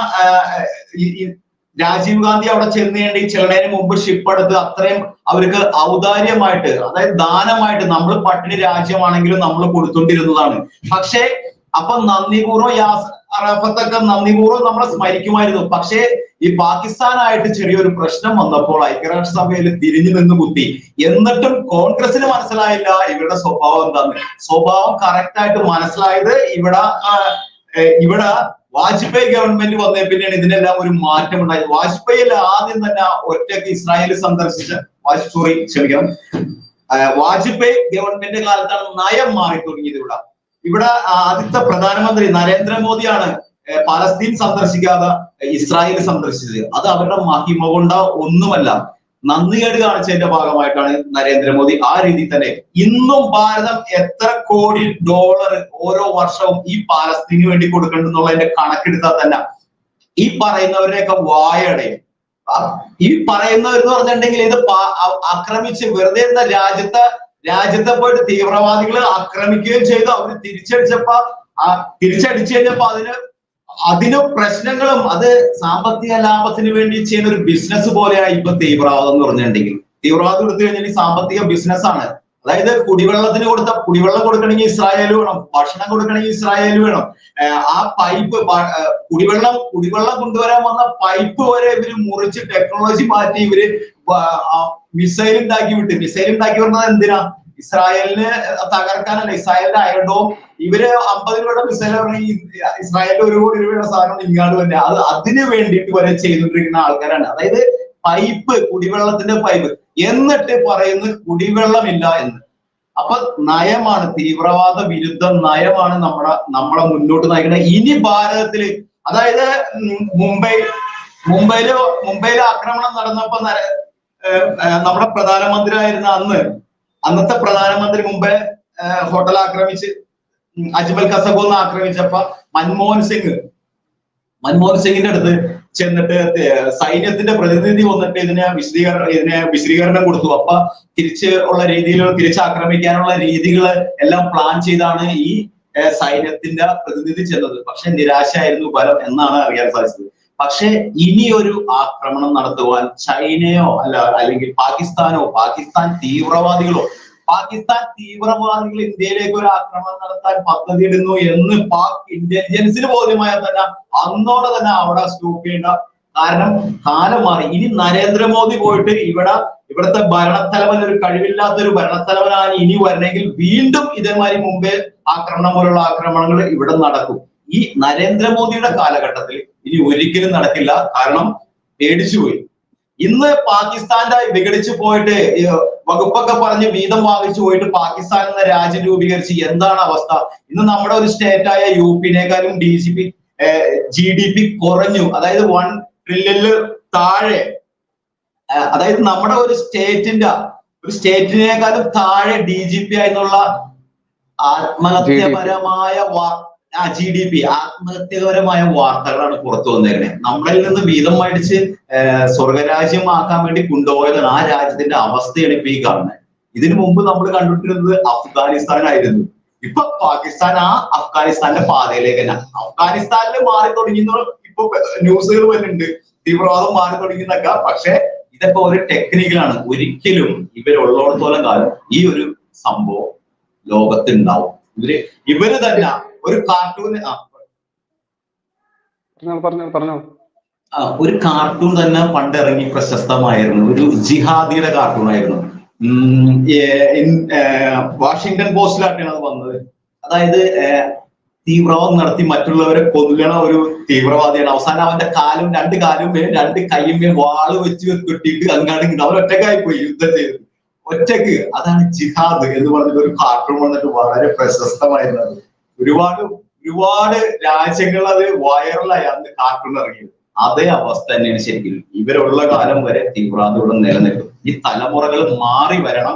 രാജീവ് ഗാന്ധി അവിടെ ചെന്നേണ്ടി ചെന്നതിന് മുമ്പ് ഷിപ്പ് എടുത്ത് അത്രയും അവർക്ക് ഔദാര്യമായിട്ട്, അതായത് ദാനമായിട്ട്, നമ്മൾ പട്ടിണി രാജ്യമാണെങ്കിലും നമ്മൾ കൊടുത്തോണ്ടിരുന്നതാണ്. പക്ഷേ അപ്പൊ നന്ദിപൂർവ്വം യാസർ അറാഫത്തൊക്കെ നന്ദിപൂർവ്വം നമ്മളെ സ്മരിക്കുമായിരുന്നു. പക്ഷേ ഈ പാകിസ്ഥാനായിട്ട് ചെറിയൊരു പ്രശ്നം വന്നപ്പോൾ ഐക്യരാഷ്ട്രസഭയിൽ തിരിഞ്ഞു നിന്ന് കുത്തി. എന്നിട്ടും കോൺഗ്രസിന് മനസ്സിലായില്ല ഇവരുടെ സ്വഭാവം എന്താന്ന്. സ്വഭാവം കറക്റ്റ് ആയിട്ട് മനസ്സിലായത് ഇവിടെ വാജ്പേയി ഗവൺമെന്റ് വന്നേ പിന്നെയാണ് ഇതിനെല്ലാം ഒരു മാറ്റം ഉണ്ടായത്. വാജ്പേയിൽ ആദ്യം തന്നെ ഒറ്റയ്ക്ക് ഇസ്രായേൽ സന്ദർശിച്ച വാജ്പേയി ഗവൺമെന്റ് കാലത്താണ് നയം മാറി തുടങ്ങിയത്. ഇവിടെ ആദ്യത്തെ പ്രധാനമന്ത്രി നരേന്ദ്രമോദിയാണ് പലസ്തീൻ സന്ദർശിക്കാതെ ഇസ്രായേൽ സന്ദർശിച്ചത്. അത് അവരുടെ മഹിമ കൊണ്ട ഒന്നുമല്ല, നന്ദികേട് കാണിച്ചതിന്റെ ഭാഗമായിട്ടാണ് നരേന്ദ്രമോദി ആ രീതിയിൽ തന്നെ. ഇന്നും ഭാരതം എത്ര കോടി ഡോളർ ഓരോ വർഷവും ഈ പാലസ്തീന് വേണ്ടി കൊടുക്കണ്ടെന്നുള്ളതിന്റെ കണക്കെടുത്താൽ തന്നെ ഈ പറയുന്നവരുടെയൊക്കെ വായടയും. ഈ പറയുന്നവരെന്ന് പറഞ്ഞിട്ടുണ്ടെങ്കിൽ ഇത് ആക്രമിച്ച് വെറുതെ ഇരുന്ന രാജ്യത്തെ പോയിട്ട് തീവ്രവാദികൾ ആക്രമിക്കുകയും ചെയ്തു. അവര് തിരിച്ചടിച്ചു കഴിഞ്ഞപ്പോ അതിന് പ്രശ്നങ്ങളും, അത് സാമ്പത്തിക ലാഭത്തിന് വേണ്ടി ചെയ്യുന്ന ഒരു ബിസിനസ് പോലെയായി ഇപ്പൊ തീവ്രവാദം എന്ന് പറഞ്ഞിട്ടുണ്ടെങ്കിൽ. തീവ്രവാദം എടുത്തു കഴിഞ്ഞാൽ സാമ്പത്തിക ബിസിനസ്സാണ്. അതായത് കുടിവെള്ളം കൊടുക്കണമെങ്കിൽ ഇസ്രായേൽ വേണം, ഭക്ഷണം കൊടുക്കണമെങ്കിൽ ഇസ്രായേൽ വേണം. ആ പൈപ്പ് കുടിവെള്ളം കൊണ്ടുവരാൻ വന്ന പൈപ്പ് വരെ ഇവര് മുറിച്ച് ടെക്നോളജി മാറ്റി ഇവര് മിസൈൽ ഉണ്ടാക്കി വരുന്നത് എന്തിനാ? ഇസ്രായേലിന് തകർക്കാനല്ല. ഇസ്രായേലിന്റെ അയർഡോം ഇവര് 50 രൂപയുടെ മിസൈൽ പറഞ്ഞാൽ ഇസ്രായേലിന്റെ 1 കോടി രൂപയുടെ സാധനം ഇങ്ങാട് തന്നെ അതിന് വേണ്ടിയിട്ട് വരെ ചെയ്തുകൊണ്ടിരിക്കുന്ന ആൾക്കാരാണ്. അതായത് കുടിവെള്ളത്തിന്റെ പൈപ്പ്, എന്നിട്ട് പറയുന്നത് കുടിവെള്ളമില്ല എന്ന്. അപ്പൊ നയമാണ്, തീവ്രവാദ വിരുദ്ധ നയമാണ് നമ്മളെ മുന്നോട്ട് നയിക്കുന്നത്. ഇനി ഭാരതത്തില്, അതായത് മുംബൈയില് ആക്രമണം നടന്നപ്പോ നമ്മുടെ പ്രധാനമന്ത്രി ആയിരുന്ന അന്നത്തെ പ്രധാനമന്ത്രി മുമ്പേ ഹോട്ടൽ ആക്രമിച്ച് അജ്മൽ കസബ് ആക്രമിച്ചപ്പോ മൻമോഹൻ സിംഗിന്റെ അടുത്ത് ചെന്നിട്ട് സൈന്യത്തിന്റെ പ്രതിനിധി വന്നിട്ട് ഇതിനെ വിശദീകരണം കൊടുത്തു. അപ്പൊ തിരിച്ചാക്രമിക്കാനുള്ള രീതികൾ എല്ലാം പ്ലാൻ ചെയ്താണ് ഈ സൈന്യത്തിന്റെ പ്രതിനിധി ചെന്നത്. പക്ഷെ നിരാശയായിരുന്നു ഫലം എന്നാണ് അറിയാൻ സാധിച്ചത്. പക്ഷെ ഇനിയൊരു ആക്രമണം നടത്തുവാൻ ചൈനയോ അല്ലെങ്കിൽ പാകിസ്ഥാൻ തീവ്രവാദികൾ ഇന്ത്യയിലേക്ക് ഒരു ആക്രമണം നടത്താൻ പദ്ധതിയിടുന്നു എന്ന് പാക് ഇന്റലിജൻസിന് ബോധ്യമായാൽ തന്നെ അന്നോടെ തന്നെ അവിടെ സ്റ്റോപ്പ് ചെയ്യേണ്ട. കാരണം കാലം മാറി. ഇനി നരേന്ദ്രമോദി പോയിട്ട് ഇവിടുത്തെ ഭരണത്തലവൻ ഒരു കഴിവില്ലാത്തൊരു ഭരണത്തലവനാണ് ഇനി വരണമെങ്കിൽ വീണ്ടും ഇതേമാതിരി മുമ്പേ ആക്രമണം പോലുള്ള ആക്രമണങ്ങൾ ഇവിടെ നടക്കും. ഈ നരേന്ദ്രമോദിയുടെ കാലഘട്ടത്തിൽ ഇനി ഒരിക്കലും നടക്കില്ല. കാരണം പേടിച്ചുപോയി. ഇന്ന് പാകിസ്ഥാന്റെ വിഘടിച്ചു പോയിട്ട് വകുപ്പൊക്കെ പറഞ്ഞ് വീതം വാങ്ങിച്ചു പോയിട്ട് പാകിസ്ഥാൻ എന്ന രാജ്യം രൂപീകരിച്ച് എന്താണ് അവസ്ഥ? ഇന്ന് നമ്മുടെ ഒരു സ്റ്റേറ്റായ യുപിനേക്കാളും GDP കുറഞ്ഞു. അതായത് 1 ട്രില്യണില് താഴെ. അതായത് നമ്മുടെ ഒരു സ്റ്റേറ്റിനേക്കാളും താഴെ DGP ആയെന്നുള്ള ആത്മഹത്യപരമായ ആത്മഹത്യപരമായ വാർത്തകളാണ് പുറത്തു വന്നേക്കുന്നത്. നമ്മളിൽ നിന്ന് വീതം മേടിച്ച് സ്വർഗരാജ്യമാക്കാൻ വേണ്ടി കൊണ്ടുപോയതാണ്. ആ രാജ്യത്തിന്റെ അവസ്ഥയാണ് ഇപ്പൊ ഈ കാണുന്നത്. ഇതിനു മുമ്പ് നമ്മൾ കണ്ടിട്ടിരുന്നത് അഫ്ഗാനിസ്ഥാനായിരുന്നു. ഇപ്പൊ പാകിസ്ഥാൻ അഫ്ഗാനിസ്ഥാന്റെ പാതയിലേക്ക് തന്നെ. അഫ്ഗാനിസ്ഥാനിൽ മാറി തുടങ്ങിയെന്ന് ഇപ്പൊ ന്യൂസുകൾ വരുന്നുണ്ട്, തീവ്രവാദം മാറി തുടങ്ങിയെന്നൊക്കെ. പക്ഷെ ഇതൊക്കെ ഒരു ടെക്നിക്കലാണ്. ഒരിക്കലും ഇവരുള്ളിടത്തോളം കാലം ഈ ഒരു സംഭവം ലോകത്തുണ്ടാവും. ഇവര് തന്നെ ഒരു കാർട്ടൂൺ തന്നെ പണ്ട് ഇറങ്ങി പ്രശസ്തമായിരുന്നു. ഒരു ജിഹാദിയുടെ കാർട്ടൂൺ ആയിരുന്നു. വാഷിംഗ്ടൺ പോസ്റ്റിലായിട്ടാണ് അത് വന്നത്. അതായത് തീവ്രവാദം നടത്തി മറ്റുള്ളവരെ കൊല്ലണ ഒരു തീവ്രവാദിയാണ്. അവസാനം അവന്റെ രണ്ട് കൈയുമേ വാള് വെച്ച് കെട്ടിയിട്ട് അങ്ങാട് അവർ ഒറ്റക്കായി പോയി യുദ്ധം ചെയ്ത് ഒറ്റക്ക്. അതാണ് ജിഹാദ് എന്ന് പറഞ്ഞിട്ട് ഒരു കാർട്ടൂൺ വന്നിട്ട് വളരെ പ്രശസ്തമായിരുന്നത്. ഒരുപാട് രാജ്യങ്ങൾ അത് വൈറലായി അന്ന് കാർട്ടൂൺ ഇറങ്ങിയത്. അതേ അവസ്ഥ തന്നെയാണ് ശരിക്കും. ഇവരുള്ള കാലം വരെ തീവ്രവാദം നിലനിൽക്കും. ഈ തലമുറകൾ മാറി വരണം.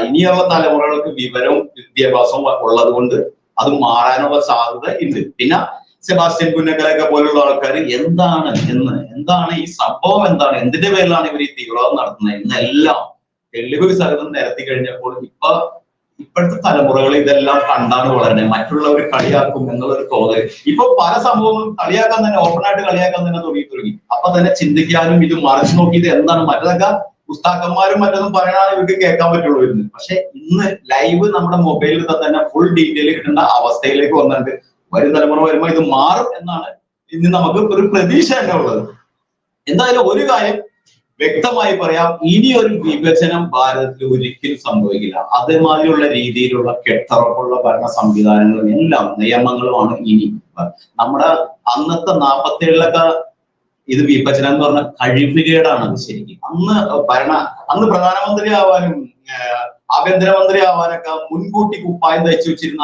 ഇനിയുള്ള തലമുറകൾക്ക് വിവരവും വിദ്യാഭ്യാസവും ഉള്ളത് കൊണ്ട് അത് മാറാനുള്ള സാധ്യത ഉണ്ട്. പിന്നെ സെബാസ്റ്റ്യൻ പുന്നക്കലൊക്കെ പോലുള്ള ആൾക്കാർ എന്താണ് ഈ സംഭവം, എന്തിന്റെ പേരിലാണ് ഇവർ ഈ തീവ്രവാദം നടത്തുന്നത് എന്നെല്ലാം തെളിവ് സഹിതം നിരത്തി കഴിഞ്ഞപ്പോൾ ഇപ്പൊ ഇപ്പോഴത്തെ തലമുറകൾ ഇതെല്ലാം കണ്ടാണ് വളരുന്നത്. മറ്റുള്ളവർ കളിയാക്കും എന്നുള്ളൊരു തോന്നൽ. ഇപ്പൊ പല സംഭവങ്ങളും കളിയാക്കാൻ തന്നെ, ഓപ്പണായിട്ട് കളിയാക്കാൻ തന്നെ തുടങ്ങി. അപ്പൊ തന്നെ ചിന്തിക്കാനും ഇത് മറിച്ചു നോക്കിയത് എന്താണ്, മറ്റതൊക്കെ പുസ്തകന്മാരും മറ്റൊന്നും പറയാനാണ് ഇവർക്ക് കേൾക്കാൻ പറ്റുള്ളൂ ഇരുന്ന്. പക്ഷെ ഇന്ന് ലൈവ് നമ്മുടെ മൊബൈലിൽ തന്നെ ഫുൾ ഡീറ്റെയിൽ കിട്ടുന്ന അവസ്ഥയിലേക്ക് വന്നിട്ടുണ്ട്. വരും തലമുറ വരുമ്പോൾ ഇത് മാറും എന്നാണ് ഇന്ന് നമുക്ക് ഒരു പ്രതീക്ഷ തന്നെ ഉള്ളത്. എന്തായാലും ഒരു കാര്യം വ്യക്തമായി പറയാം, ഇനി ഒരു വിഭജനം ഭാരതത്തിൽ ഒരിക്കലും സംഭവിക്കില്ല. അതേമാതിരിയുള്ള രീതിയിലുള്ള കെട്ടുറപ്പുള്ള ഭരണ സംവിധാനങ്ങളും എല്ലാം നിയമങ്ങളുമാണ് ഇനി. നമ്മുടെ അന്നത്തെ 47-ലൊക്കെ ഇത് വിഭജനം എന്ന് പറഞ്ഞ കഴിവുകേടാണ്. അത് ശരിക്കും അന്ന് പ്രധാനമന്ത്രി ആവാനും ആഭ്യന്തരമന്ത്രി ആവാനൊക്കെ മുൻകൂട്ടി കുപ്പായം തയ്ച്ചു വെച്ചിരുന്ന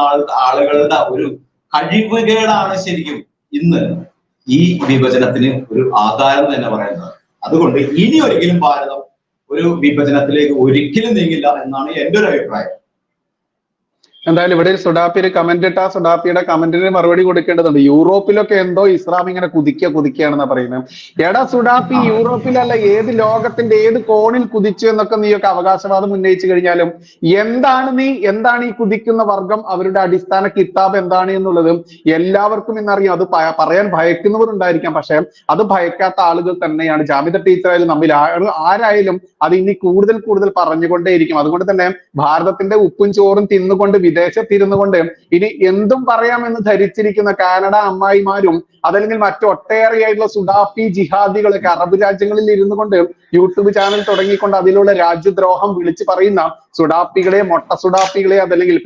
ആളുകളുടെ ഒരു കഴിവുകേടാണ് ശരിക്കും ഇന്ന് ഈ വിഭജനത്തിന് ഒരു ആധാരം തന്നെ പറയുന്നത്. അതുകൊണ്ട് ഇനി ഒരിക്കലും ഭാരതം ഒരു വിഭജനത്തിലേക്ക് ഒരിക്കലും നീങ്ങില്ല എന്നാണ് എന്റെ ഒരു അഭിപ്രായം.
എന്തായാലും ഇവിടെ ഒരു സുഡാപ്പി ഒരു കമന്റ് ഇട്ട സുഡാപ്പിയുടെ കമന്റിന് മറുപടി കൊടുക്കേണ്ടതുണ്ട്. യൂറോപ്പിലൊക്കെ എന്തോ ഇസ്ലാം ഇങ്ങനെ കുതിക്കുകയാണെന്നാ പറയുന്നത്. എടാ സുഡാപ്പി, യൂറോപ്പിലല്ല, ഏത് ലോകത്തിന്റെ ഏത് കോണിൽ കുതിച്ചു എന്നൊക്കെ നീയൊക്കെ അവകാശവാദം ഉന്നയിച്ചു കഴിഞ്ഞാലും എന്താണ് ഈ കുതിക്കുന്ന വർഗം, അവരുടെ അടിസ്ഥാന കിതാബ് എന്താണ് എന്നുള്ളതും എല്ലാവർക്കും ഇന്നറിയാം. അത് പറയാൻ ഭയക്കുന്നവരുണ്ടായിരിക്കാം, പക്ഷെ അത് ഭയക്കാത്ത ആളുകൾ തന്നെയാണ്. ജാമിദ ടീച്ചറായാലും നമ്മിൽ ആരായാലും അത് ഇനി കൂടുതൽ പറഞ്ഞുകൊണ്ടേയിരിക്കും. അതുകൊണ്ട് തന്നെ ഭാരതത്തിന്റെ ഉപ്പും ചോറും തിന്നുകൊണ്ട് വിദേശത്തിരുന്നു കൊണ്ട് ഇനി എന്തും പറയാമെന്ന് ധരിച്ചിരിക്കുന്ന കാനഡ അമ്മായിമാരും അതല്ലെങ്കിൽ മറ്റൊട്ടേറെയായിട്ടുള്ള സുഡാപ്പി ജിഹാദികളൊക്കെ അറബ് രാജ്യങ്ങളിൽ ഇരുന്നു കൊണ്ട് യൂട്യൂബ് ചാനൽ തുടങ്ങിക്കൊണ്ട് അതിലുള്ള രാജ്യദ്രോഹം വിളിച്ചു പറയുന്ന സുഡാപ്പികളെ, മൊട്ട സുഡാപ്പികളെ, അതല്ലെങ്കിൽ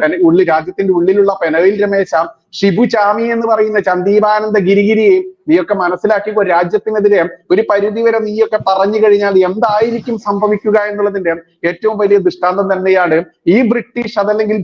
രാജ്യത്തിന്റെ ഉള്ളിലുള്ള പെനവിൽ രമേശ, ഷിബു ചാമി എന്ന് പറയുന്ന ചന്ദീപാനന്ദ ഗിരിഗിരിയെ നീയൊക്കെ മനസ്സിലാക്കിക്കോ. രാജ്യത്തിനെതിരെ ഒരു പരിധിവരെ നീയൊക്കെ പറഞ്ഞു കഴിഞ്ഞാൽ എന്തായിരിക്കും സംഭവിക്കുക എന്നുള്ളതിന്റെ ഏറ്റവും വലിയ ദൃഷ്ടാന്തം തന്നെയാണ് ഈ ബ്രിട്ടീഷ് അതല്ലെങ്കിൽ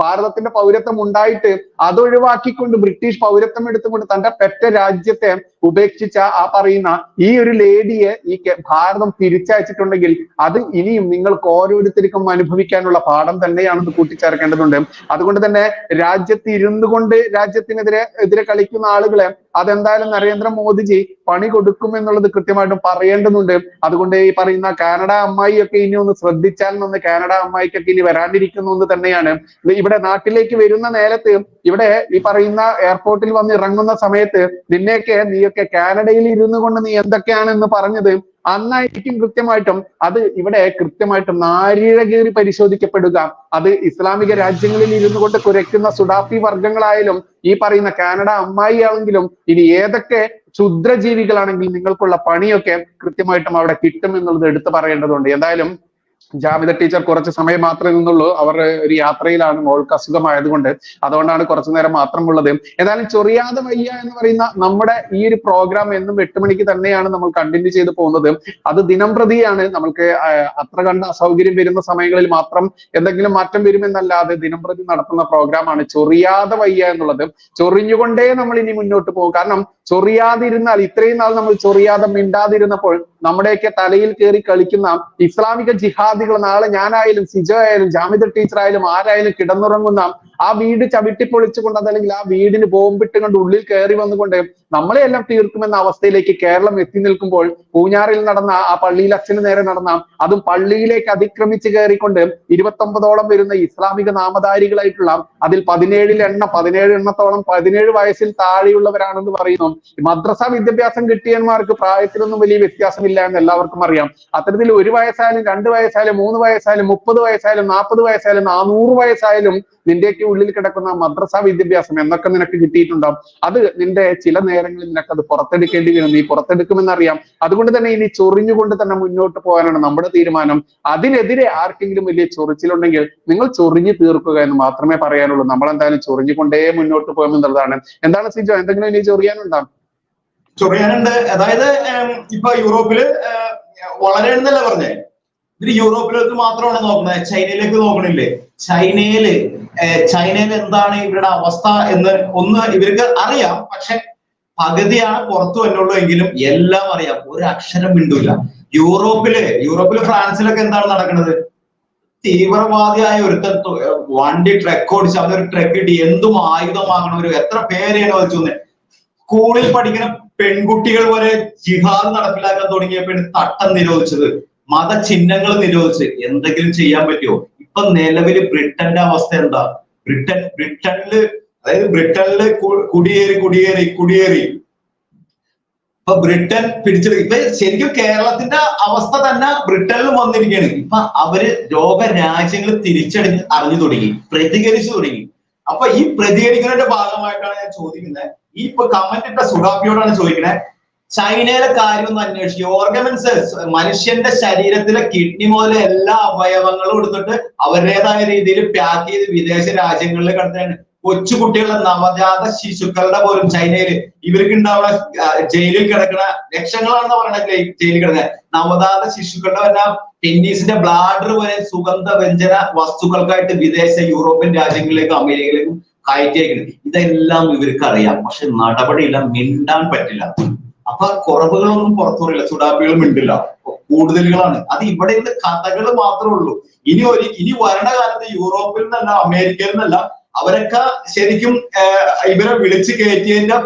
ഭാരതത്തിന്റെ പൗരത്വം ഉണ്ടായിട്ട് അതൊഴിവാക്കിക്കൊണ്ട് ബ്രിട്ടീഷ് പൗരത്വം എടുത്തുകൊണ്ട് തന്റെ പെറ്റ രാജ്യത്തെ ഉപേക്ഷിച്ച ആ പറയുന്ന ഈ ഒരു ലേഡിയെ ഈ ഭാരതം തിരിച്ചയച്ചിട്ടുണ്ടെങ്കിൽ അത് ഇനിയും നിങ്ങൾക്ക് ഓരോരുത്തർക്കും അനുഭവിക്കാനുള്ള പാഠം തന്നെയാണെന്ന് കൂട്ടിച്ചേർക്കേണ്ടതുണ്ട്. അതുകൊണ്ട് തന്നെ രാജ്യത്ത് ഇരുന്നു കൊണ്ട് രാജ്യത്തിനെതിരെ കളിക്കുന്ന ആളുകളെ അതെന്തായാലും നരേന്ദ്രമോദിജി പണി കൊടുക്കും എന്നുള്ളത് കൃത്യമായിട്ടും പറയേണ്ടതുണ്ട്. അതുകൊണ്ട് ഈ പറയുന്ന കാനഡ അമ്മായിയൊക്കെ ഇനി ഒന്ന് ശ്രദ്ധിച്ചാൽ കാനഡ അമ്മായിക്കൊക്കെ ഇനി വരാണ്ടിരിക്കുന്നു എന്ന് തന്നെയാണ്. ഇവിടെ നാട്ടിലേക്ക് വരുന്ന നേരത്ത് ഇവിടെ ഈ പറയുന്ന എയർപോർട്ടിൽ വന്ന് ഇറങ്ങുന്ന സമയത്ത് നീയൊക്കെ കാനഡയിൽ ഇരുന്നു കൊണ്ട് നീ എന്തൊക്കെയാണെന്ന് പറഞ്ഞത് അന്നായിരിക്കും കൃത്യമായിട്ടും അത് ഇവിടെ കൃത്യമായിട്ടും നാരീഴകേറി പരിശോധിക്കപ്പെടുക. അത് ഇസ്ലാമിക രാജ്യങ്ങളിൽ ഇരുന്നു കൊണ്ട് കുരയ്ക്കുന്ന സുഡാപ്പി വർഗങ്ങളായാലും ഈ പറയുന്ന കാനഡ അമ്മായി ആണെങ്കിലും ഇനി ഏതൊക്കെ ക്ഷുദ്രജീവികളാണെങ്കിൽ നിങ്ങൾക്കുള്ള പണിയൊക്കെ കൃത്യമായിട്ടും അവിടെ കിട്ടും എന്നുള്ളത് എടുത്തു പറയേണ്ടതുണ്ട്. എന്തായാലും ജാമിദ ടീച്ചർ കുറച്ച് സമയം മാത്രമേ നിന്നുള്ളൂ. അവർ ഒരു യാത്രയിലാണ്, മോൾക്ക് അസുഖമായതുകൊണ്ട് അതുകൊണ്ടാണ് കുറച്ചു നേരം മാത്രം ഉള്ളത്. ഏതായാലും ചൊറിയാതെ വയ്യ എന്ന് പറയുന്ന നമ്മുടെ ഈ ഒരു പ്രോഗ്രാം എന്നും 8 മണിക്ക് തന്നെയാണ് നമ്മൾ കണ്ടിന്യൂ ചെയ്ത് പോകുന്നത്. അത് ദിനം പ്രതിയാണ്. നമ്മൾക്ക് അത്ര കണ്ട അസൗകര്യം വരുന്ന സമയങ്ങളിൽ മാത്രം എന്തെങ്കിലും മാറ്റം വരുമെന്നല്ലാതെ ദിനം പ്രതി നടത്തുന്ന പ്രോഗ്രാമാണ് ചൊറിയാതെ വയ്യ എന്നുള്ളത്. ചൊറിഞ്ഞുകൊണ്ടേ നമ്മൾ ഇനി മുന്നോട്ട് പോകും. കാരണം ചൊറിയാതിരുന്നാൽ, ഇത്രയും നാൾ നമ്മൾ ചൊറിയാതെ മിണ്ടാതിരുന്നപ്പോൾ നമ്മുടെയൊക്കെ തലയിൽ കയറി കളിക്കുന്ന ഇസ്ലാമിക ജിഹാദികൾ നാളെ ഞാനായാലും സിജോ ആയാലും ജാമിദ ടീച്ചർ ആയാലും ആരായാലും കിടന്നുറങ്ങുന്ന ആ വീട് ചവിട്ടിപ്പൊളിച്ചുകൊണ്ട് അതല്ലെങ്കിൽ ആ വീടിന് ബോംബിട്ടുകൊണ്ട് ഉള്ളിൽ കയറി വന്നുകൊണ്ട് നമ്മളെ എല്ലാം തീർക്കുമെന്ന അവസ്ഥയിലേക്ക് കേരളം എത്തി നിൽക്കുമ്പോൾ പൂഞ്ഞാറിൽ നടന്ന ആ പള്ളിയിൽ അച്ഛന് നേരെ നടന്ന അതും പള്ളിയിലേക്ക് അതിക്രമിച്ച് കയറിക്കൊണ്ട് 29ഓളം വരുന്ന ഇസ്ലാമിക നാമധാരികളായിട്ടുള്ള അതിൽ 17 എണ്ണത്തോളം 17 വയസ്സിൽ താഴെയുള്ളവരാണെന്ന് പറയുന്നു. മദ്രസ വിദ്യാഭ്യാസം കിട്ടിയന്മാർക്ക് പ്രായത്തിലൊന്നും വലിയ വ്യത്യാസമില്ല എന്ന് എല്ലാവർക്കും അറിയാം. അത്തരത്തിൽ 1 വയസ്സായാലും 2 വയസ്സായാലും 3 വയസ്സായാലും 30 വയസ്സായാലും 40 വയസ്സായാലും 400 വയസ്സായാലും നിന്റെയൊക്കെ ഉള്ളിൽ കിടക്കുന്ന മദ്രസ വിദ്യാഭ്യാസം എന്നൊക്കെ നിനക്ക് കിട്ടിയിട്ടുണ്ടാവും. അത് നിന്റെ ചില നേരങ്ങളിൽ നിനക്ക് അത് പുറത്തെടുക്കേണ്ടി വരും. നീ പുറത്തെടുക്കുമെന്നറിയാം. അതുകൊണ്ട് തന്നെ ഇനി ചൊറിഞ്ഞുകൊണ്ട് തന്നെ മുന്നോട്ട് പോകാനാണ് നമ്മുടെ തീരുമാനം. അതിനെതിരെ ആർക്കെങ്കിലും വലിയ ചൊറിച്ചിലുണ്ടെങ്കിൽ നിങ്ങൾ ചൊറിഞ്ഞു തീർക്കുക എന്ന് മാത്രമേ പറയാനുള്ളൂ. നമ്മളെന്തായാലും ചൊറിഞ്ഞുകൊണ്ടേ മുന്നോട്ട് പോകുമെന്നുള്ളതാണ്. എന്താണ് സിജോ, എന്തെങ്കിലും ഇനി ചൊറിയാനുണ്ടോ?
ചൊറിയാനുണ്ട്. അതായത് ഇപ്പൊ യൂറോപ്പില് വളരെയെന്നല്ല പറഞ്ഞേ, ഇവര് യൂറോപ്പിലേക്ക് മാത്രമാണ് നോക്കുന്നത്, ചൈനയിലേക്ക് നോക്കണില്ലേ? ചൈനയില് എന്താണ് ഇവരുടെ അവസ്ഥ എന്ന് ഒന്ന് ഇവർക്ക് അറിയാം. പക്ഷെ പകുതിയാണ് പുറത്തു വന്നുള്ളൂ എങ്കിലും എല്ലാം അറിയാം. ഒരു അക്ഷരം മിണ്ടൂല. യൂറോപ്പില് ഫ്രാൻസിലൊക്കെ എന്താണ് നടക്കുന്നത്? തീവ്രവാദിയായ ഒരുത്തൻ വണ്ടി ട്രക്ക് ഓടിച്ച് അവനൊരു ട്രക്ക് ഇട്ട് എന്തും ആയുധം വാങ്ങണം. എത്ര പേരെയാണ് വധിച്ചത്? സ്കൂളിൽ പഠിക്കുന്ന പെൺകുട്ടികൾ വരെ ജിഹാദ് നടപ്പിലാക്കാൻ തുടങ്ങിയപ്പോഴാണ് തട്ടം നിരോധിച്ചത്, മതചിഹ്നങ്ങൾ നിരോധിച്ച്. എന്തെങ്കിലും ചെയ്യാൻ പറ്റുമോ? ഇപ്പൊ നിലവില് ബ്രിട്ടന്റെ അവസ്ഥ എന്താ? ബ്രിട്ടനില് അതായത് ബ്രിട്ടനില് കുടിയേറി ഇപ്പൊ ബ്രിട്ടൻ പിടിച്ചെടുക്കും. ഇപ്പൊ ശരിക്കും കേരളത്തിന്റെ അവസ്ഥ തന്നെ ബ്രിട്ടനിൽ വന്നിരിക്കുകയാണ്. ഇപ്പൊ അവര് ലോകരാജ്യങ്ങൾ അറിഞ്ഞു തുടങ്ങി, പ്രതികരിച്ചു തുടങ്ങി. അപ്പൊ ഈ പ്രതികരിക്കുന്നതിന്റെ ഭാഗമായിട്ടാണ് ഞാൻ ചോദിക്കുന്നത്, ഈ ഇപ്പൊ കമന്റ് ഇട്ട സുഡാപ്പിയോടാണ് ചോദിക്കുന്നത്, ചൈനയിലെ കാര്യം ഒന്ന് അന്വേഷിക്കുക. ഓർഗമെന്റ്സ്, മനുഷ്യന്റെ ശരീരത്തിലെ കിഡ്നി മുതൽ എല്ലാ അവയവങ്ങളും എടുത്തിട്ട് അവരുടേതായ രീതിയിൽ പാക്ക് ചെയ്ത് വിദേശ രാജ്യങ്ങളിൽ കടത്തുകയാണ്. കൊച്ചു കുട്ടികളുടെ നവജാത ശിശുക്കളുടെ പോലും ചൈനയിൽ ഇവർക്ക് ഉണ്ടാവുന്ന ജയിലിൽ കിടക്കുന്ന ലക്ഷങ്ങളാണെന്ന് പറയുന്നത്, ജയിലിൽ കിടക്കുന്ന നവജാത ശിശുക്കളുടെ വല്ല ടെന്നീസിന്റെ ബ്ലാഡർ പോലെ സുഗന്ധ വ്യഞ്ജന വസ്തുക്കൾക്കായിട്ട് വിദേശ യൂറോപ്യൻ രാജ്യങ്ങളിലേക്കും അമേരിക്കയിലേക്കും കയറ്റിയേക്കുന്നത്. ഇതെല്ലാം ഇവർക്ക് അറിയാം, പക്ഷെ നടപടിയില്ല, മിണ്ടാൻ പറ്റില്ല. അപ്പൊ കുറവുകളൊന്നും പുറത്തു പറയില്ല, ചുടാപ്പികൾ മിണ്ടില്ല, കൂടുതലുകളാണ്. അത് ഇവിടെ നിന്ന് കഥകൾ മാത്രമേ ഉള്ളൂ. ഇനി വരണ കാലത്ത് യൂറോപ്പിൽ നിന്നല്ല അമേരിക്കയിൽ നിന്നല്ല അവരൊക്കെ ശരിക്കും ഇവരെ വിളിച്ചു കയറ്റിയതിന്റെ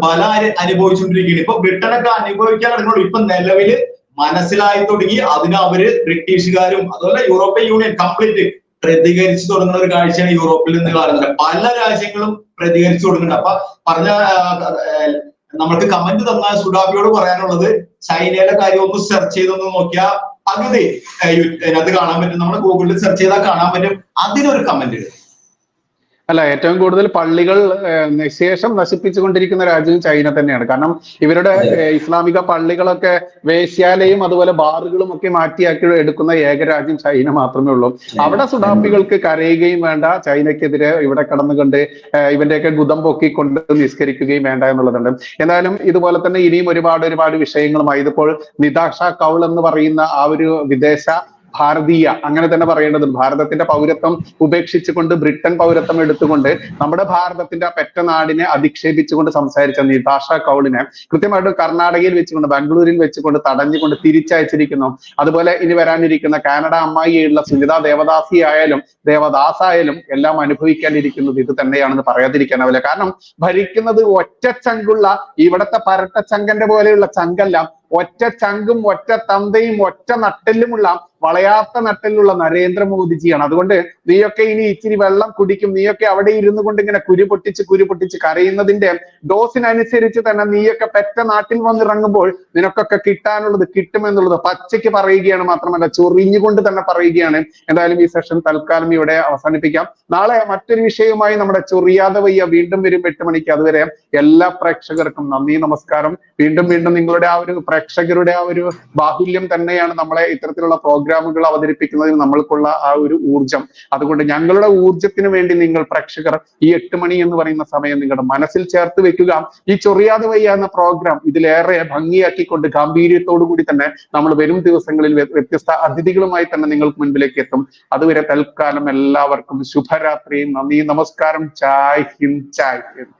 ബലം അനുഭവിച്ചുകൊണ്ടിരിക്കുകയാണ്. ഇപ്പൊ ബ്രിട്ടനൊക്കെ അനുഭവിക്കാൻ കിടക്കുന്നുള്ളൂ. ഇപ്പൊ നിലവില് മനസ്സിലായി തുടങ്ങി. അതിന് അവര് ബ്രിട്ടീഷുകാരും അതുപോലെ യൂറോപ്യൻ യൂണിയൻ കംപ്ലീറ്റ് പ്രതികരിച്ചു തുടങ്ങുന്ന ഒരു കാഴ്ചയാണ് യൂറോപ്പിൽ നിന്ന് കാണുന്നത്. പല രാജ്യങ്ങളും പ്രതികരിച്ചു തുടങ്ങുന്നുണ്ട്. അപ്പൊ പറഞ്ഞ നമ്മൾക്ക് കമന്റ് തന്ന സുഡാബിയോട് പറയാനുള്ളത്, ചൈനയിലെ കാര്യം ഒന്ന് സെർച്ച് ചെയ്തൊന്ന് നോക്കിയാൽ പകുതി അതിനകത്ത് കാണാൻ പറ്റും. നമ്മൾ ഗൂഗിളിൽ സെർച്ച് ചെയ്താൽ കാണാൻ പറ്റും. അതിനൊരു കമന്റ് ഇടും.
അല്ല, ഏറ്റവും കൂടുതൽ പള്ളികൾ നിശേഷം നശിപ്പിച്ചുകൊണ്ടിരിക്കുന്ന രാജ്യം ചൈന തന്നെയാണ്. കാരണം ഇവരുടെ ഇസ്ലാമിക പള്ളികളൊക്കെ വേശ്യാലയും അതുപോലെ ബാറുകളും ഒക്കെ മാറ്റിയാക്കി എടുക്കുന്ന ഏക രാജ്യം ചൈന മാത്രമേ ഉള്ളൂ. അവിടെ സുഡാപ്പികൾക്ക് കരയുകയും വേണ്ട, ചൈനയ്ക്കെതിരെ ഇവിടെ കടന്നുകൊണ്ട് ഇവന്റെയൊക്കെ ഗുദം പൊക്കിക്കൊണ്ട് നിസ്കരിക്കുകയും വേണ്ട എന്നുള്ളതുണ്ട്. എന്തായാലും ഇതുപോലെ തന്നെ ഇനിയും ഒരുപാട് വിഷയങ്ങളുമായി. ഇതിപ്പോൾ നിതാഷ കൗൾ എന്ന് പറയുന്ന ആ ഒരു വിദേശ ഭാരതീയ, അങ്ങനെ തന്നെ പറയേണ്ടതുണ്ട്, ഭാരതത്തിന്റെ പൗരത്വം ഉപേക്ഷിച്ചുകൊണ്ട് ബ്രിട്ടൻ പൗരത്വം എടുത്തുകൊണ്ട് നമ്മുടെ ഭാരതത്തിന്റെ ആ പെറ്റ നാടിനെ അധിക്ഷേപിച്ചുകൊണ്ട് സംസാരിച്ച നിതാഷ കൗളിനെ കൃത്യമായിട്ട് കർണാടകയിൽ വെച്ചുകൊണ്ട്, ബാംഗ്ലൂരിൽ വെച്ചുകൊണ്ട് തടഞ്ഞുകൊണ്ട് തിരിച്ചയച്ചിരിക്കുന്നു. അതുപോലെ ഇനി വരാനിരിക്കുന്ന കാനഡ അമ്മായിയുള്ള സുനിത ദേവദാസായാലും എല്ലാം അനുഭവിക്കാനിരിക്കുന്നത് ഇത് തന്നെയാണെന്ന് പറയാതിരിക്കാനാവില്ല. കാരണം ഭരിക്കുന്നത് ഒറ്റ ചങ്കുള്ള, ഇവിടത്തെ പരട്ട ചങ്കന്റെ പോലെയുള്ള ചങ്കല്ല, ഒറ്റ ചങ്കും ഒറ്റ തന്തയും ഒറ്റ നട്ടെല്ലുമുള്ള, വളയാത്ത നട്ടെല്ലുള്ള നരേന്ദ്രമോദിജിയാണ്. അതുകൊണ്ട് നീയൊക്കെ ഇനി ഇച്ചിരി വെള്ളം കുടിക്കും, നീയൊക്കെ അവിടെ ഇരുന്നു കൊണ്ട് ഇങ്ങനെ കുരു പൊട്ടിച്ച് കരയുന്നതിന്റെ ഡോസിനനുസരിച്ച് തന്നെ നീയൊക്കെ പെറ്റ നാട്ടിൽ വന്നിറങ്ങുമ്പോൾ നിനക്കൊക്കെ കിട്ടാനുള്ളത് കിട്ടുമെന്നുള്ളത് പച്ചയ്ക്ക് പറയുകയാണ്, മാത്രമല്ല ചൊറിഞ്ഞുകൊണ്ട് തന്നെ പറയുകയാണ്. എന്തായാലും ഈ സെഷൻ തൽക്കാലം ഇവിടെ അവസാനിപ്പിക്കാം. നാളെ മറ്റൊരു വിഷയവുമായി നമ്മുടെ ചൊറിയാതെ വയ്യ വീണ്ടും വരും 8 മണിക്ക്. അതുവരെ എല്ലാ പ്രേക്ഷകർക്കും നന്ദി, നമസ്കാരം. വീണ്ടും നിങ്ങളുടെ ആ ഒരു പ്രേക്ഷകരുടെ ആ ഒരു ബാഹുല്യം തന്നെയാണ് നമ്മളെ ഇത്തരത്തിലുള്ള പ്രോഗ്രാമുകൾ അവതരിപ്പിക്കുന്നതിന് നമ്മൾക്കുള്ള ആ ഒരു ഊർജം. അതുകൊണ്ട് ഞങ്ങളുടെ ഊർജത്തിന് വേണ്ടി നിങ്ങൾ പ്രേക്ഷകർ ഈ 8 മണി എന്ന് പറയുന്ന സമയം നിങ്ങളുടെ മനസ്സിൽ ചേർത്ത് വെക്കുക. ഈ ചൊറിയാതെ വയ്യ എന്ന പ്രോഗ്രാം ഇതിലേറെ ഭംഗിയാക്കിക്കൊണ്ട് ഗാംഭീര്യത്തോടു കൂടി തന്നെ നമ്മൾ വരും ദിവസങ്ങളിൽ വ്യത്യസ്ത അതിഥികളുമായി തന്നെ നിങ്ങൾക്ക് മുൻപിലേക്ക് എത്തും. അതുവരെ തൽക്കാലം എല്ലാവർക്കും ശുഭരാത്രി, നന്ദി, നമസ്കാരം. ജയ് ഹിന്ദ്, ജയ് ഹിന്ദ്.